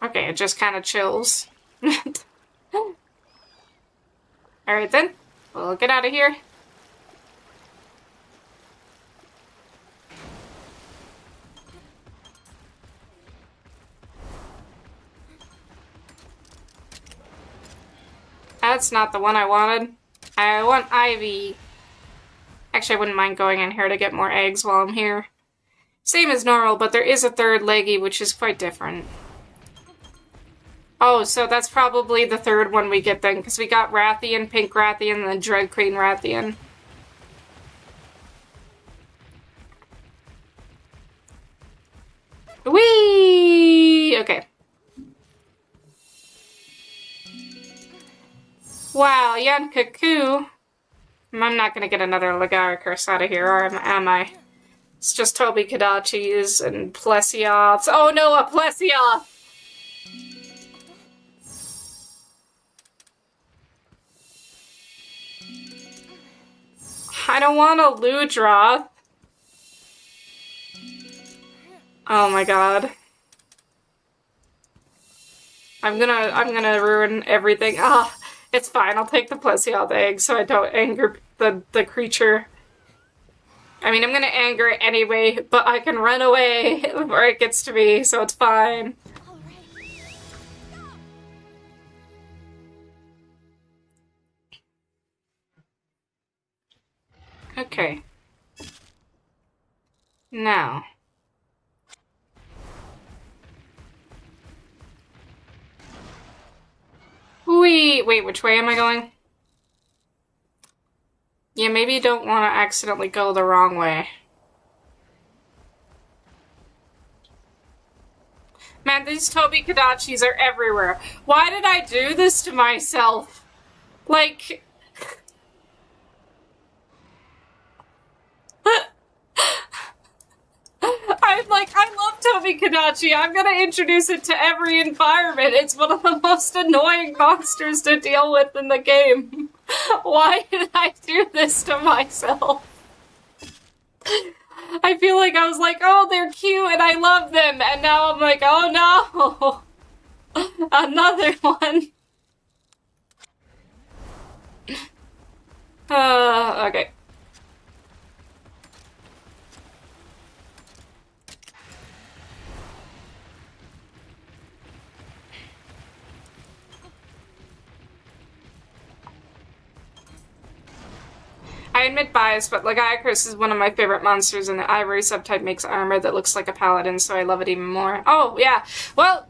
Okay, it just kind of chills. Alright then. We'll get out of here. That's not the one I wanted. I want Ivy. Actually, I wouldn't mind going in here to get more eggs while I'm here. Same as normal, but there is a third Leggy, which is quite different. Oh, so that's probably the third one we get then, because we got Rathian, Pink Rathian, and then Dread Queen Rathian. Whee! Okay. Wow, Yankaku. I'm not gonna get another Lagiacrus out of here, or am I? It's just Toby Kadachis and Plesioths. Oh no, a Plesioth! I don't want a Ludroth. Oh my god. I'm gonna ruin everything. Ah, it's fine. I'll take the Plesioth egg so I don't anger the creature. I mean, I'm gonna anger it anyway, but I can run away before it gets to me, so it's fine. Okay. Now. Wait, which way am I going? Yeah, maybe you don't want to accidentally go the wrong way. Man, these Tobi-Kadachis are everywhere. Why did I do this to myself? Like... I love Tobi-Kadachi. I'm gonna introduce it to every environment. It's one of the most annoying monsters to deal with in the game. Why did I do this to myself? I feel like I was like, oh, they're cute and I love them. And now I'm like, oh no. Another one. Okay. I admit bias, but Lagiacrus is one of my favorite monsters, and the Ivory subtype makes armor that looks like a paladin, so I love it even more. Oh, yeah. Well,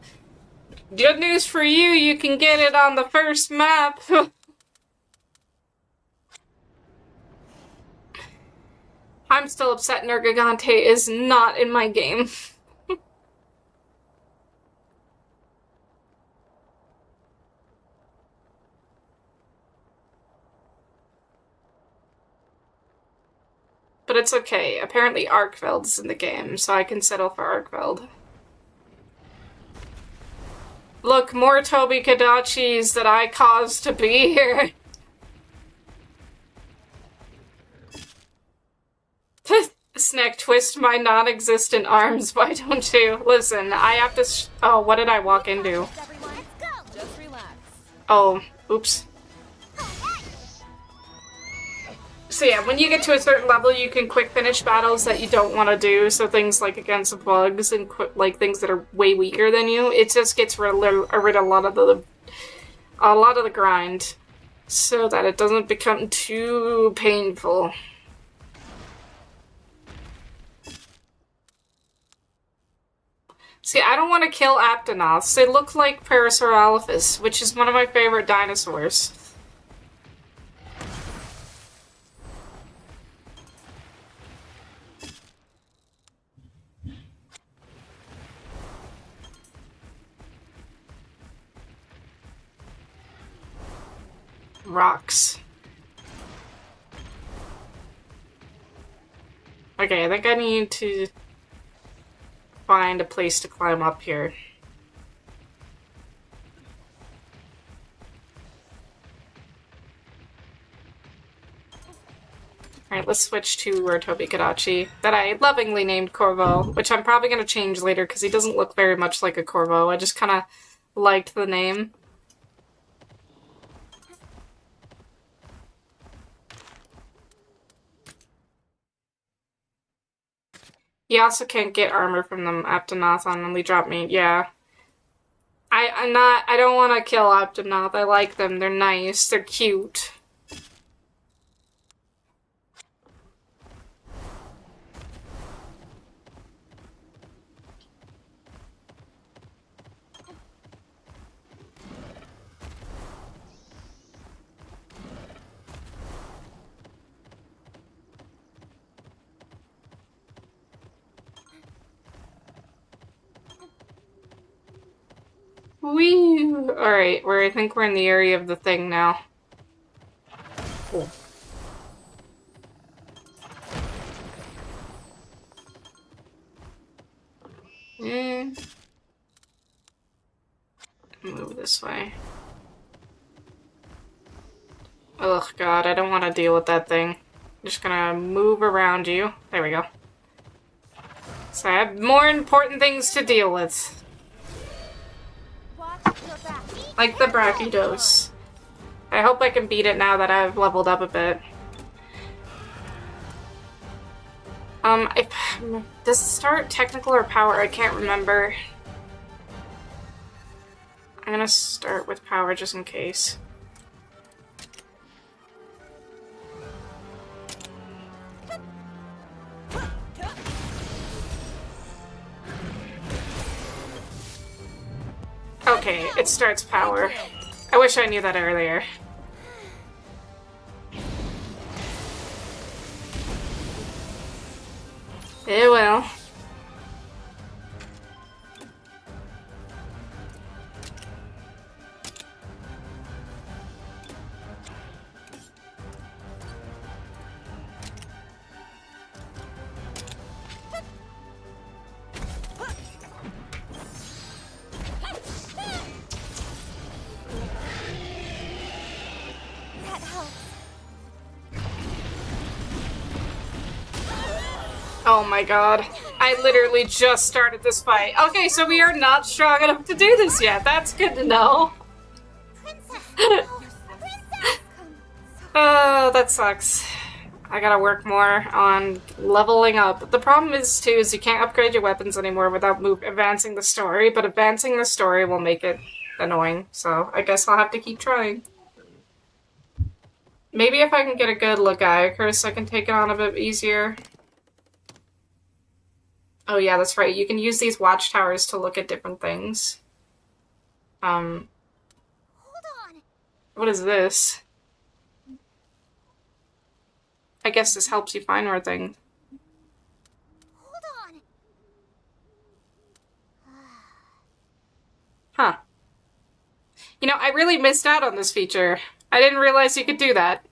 good news for you, you can get it on the first map. I'm still upset Nergigante is not in my game. But it's okay. Apparently Arkveld is in the game, so I can settle for Arkveld. Look, more Tobi-Kadachis that I caused to be here. Snack, twist my non-existent arms, why don't you? Listen, I have to oh, what did I walk into? Just relax. Oh, oops. So yeah, when you get to a certain level, you can quick finish battles that you don't want to do. So things like against bugs and like things that are way weaker than you. It just gets rid of a lot of the grind, so that it doesn't become too painful. See, I don't want to kill Aptonoths. They look like Parasaurolophus, which is one of my favorite dinosaurs. Rocks. Okay, I think I need to find a place to climb up here. Alright, let's switch to our Tobi-Kadachi that I lovingly named Corvo, which I'm probably going to change later because he doesn't look very much like a Corvo. I just kind of liked the name. You also can't get armor from them. Aptonoth on only drop me. Yeah. I don't want to kill Aptonoth. I like them. They're nice. They're cute. Whee! Alright, I think we're in the area of the thing now. Cool. Move this way. Ugh, God, I don't want to deal with that thing. I'm just gonna move around you. There we go. So I have more important things to deal with. Watch your back. Like the Brachydos. I hope I can beat it now that I've leveled up a bit. Does it start technical or power? I can't remember. I'm gonna start with power just in case. Okay, it starts power. I wish I knew that earlier. It will. That helps. Oh my god. I literally just started this fight. Okay, so we are not strong enough to do this yet. That's good to know. Princess. Oh, princess. Oh, that sucks. I gotta work more on leveling up. The problem is, too, is you can't upgrade your weapons anymore without advancing the story, but advancing the story will make it annoying, so I guess I'll have to keep trying. Maybe if I can get a good look at Icarus, I can take it on a bit easier. Oh yeah, that's right. You can use these watchtowers to look at different things. Hold on. What is this? I guess this helps you find more things. Hold on. Huh. You know, I really missed out on this feature. I didn't realize you could do that.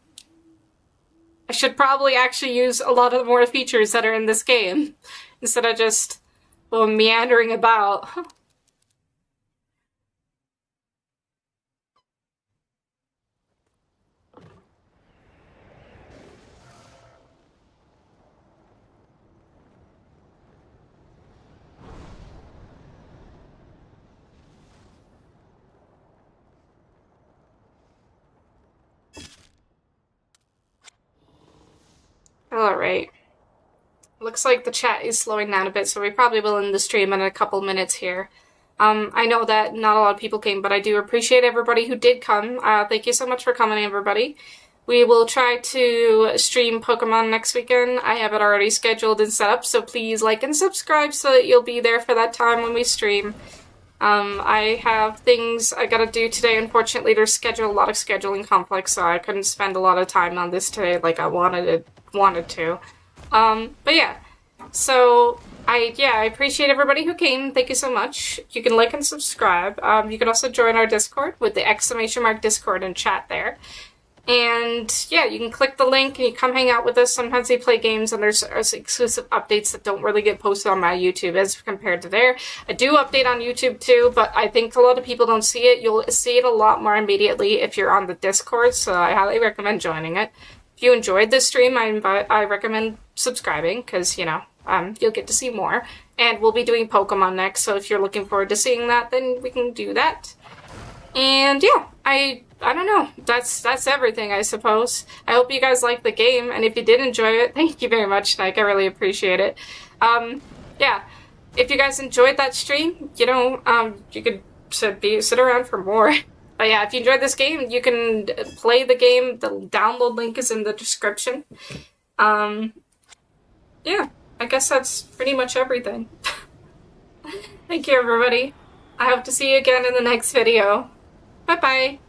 I should probably actually use a lot of the more features that are in this game, instead of just, well, meandering about. Alright. Looks like the chat is slowing down a bit, so we probably will end the stream in a couple minutes here. I know that not a lot of people came, but I do appreciate everybody who did come. Thank you so much for coming, everybody. We will try to stream Pokemon next weekend. I have it already scheduled and set up, so please like and subscribe so that you'll be there for that time when we stream. I have things I gotta do today. Unfortunately, there's a lot of scheduling conflicts, so I couldn't spend a lot of time on this today like I wanted to. But yeah. So, I appreciate everybody who came. Thank you so much. You can like and subscribe. You can also join our Discord with the ! Discord and chat there. And yeah, you can click the link and you come hang out with us. Sometimes we play games and there's exclusive updates that don't really get posted on my YouTube as compared to there. I do update on YouTube too, but I think a lot of people don't see it. You'll see it a lot more immediately if you're on the Discord, so I highly recommend joining it. If you enjoyed this stream, I recommend subscribing because, you know, you'll get to see more. And we'll be doing Pokemon next, so if you're looking forward to seeing that, then we can do that. And yeah, I don't know. That's everything, I suppose. I hope you guys liked the game, and if you did enjoy it, thank you very much, Nike. I really appreciate it. Yeah, if you guys enjoyed that stream, you know, you could sit around for more. But yeah, if you enjoyed this game, you can play the game. The download link is in the description. Yeah, I guess that's pretty much everything. Thank you, everybody. I hope to see you again in the next video. Bye-bye.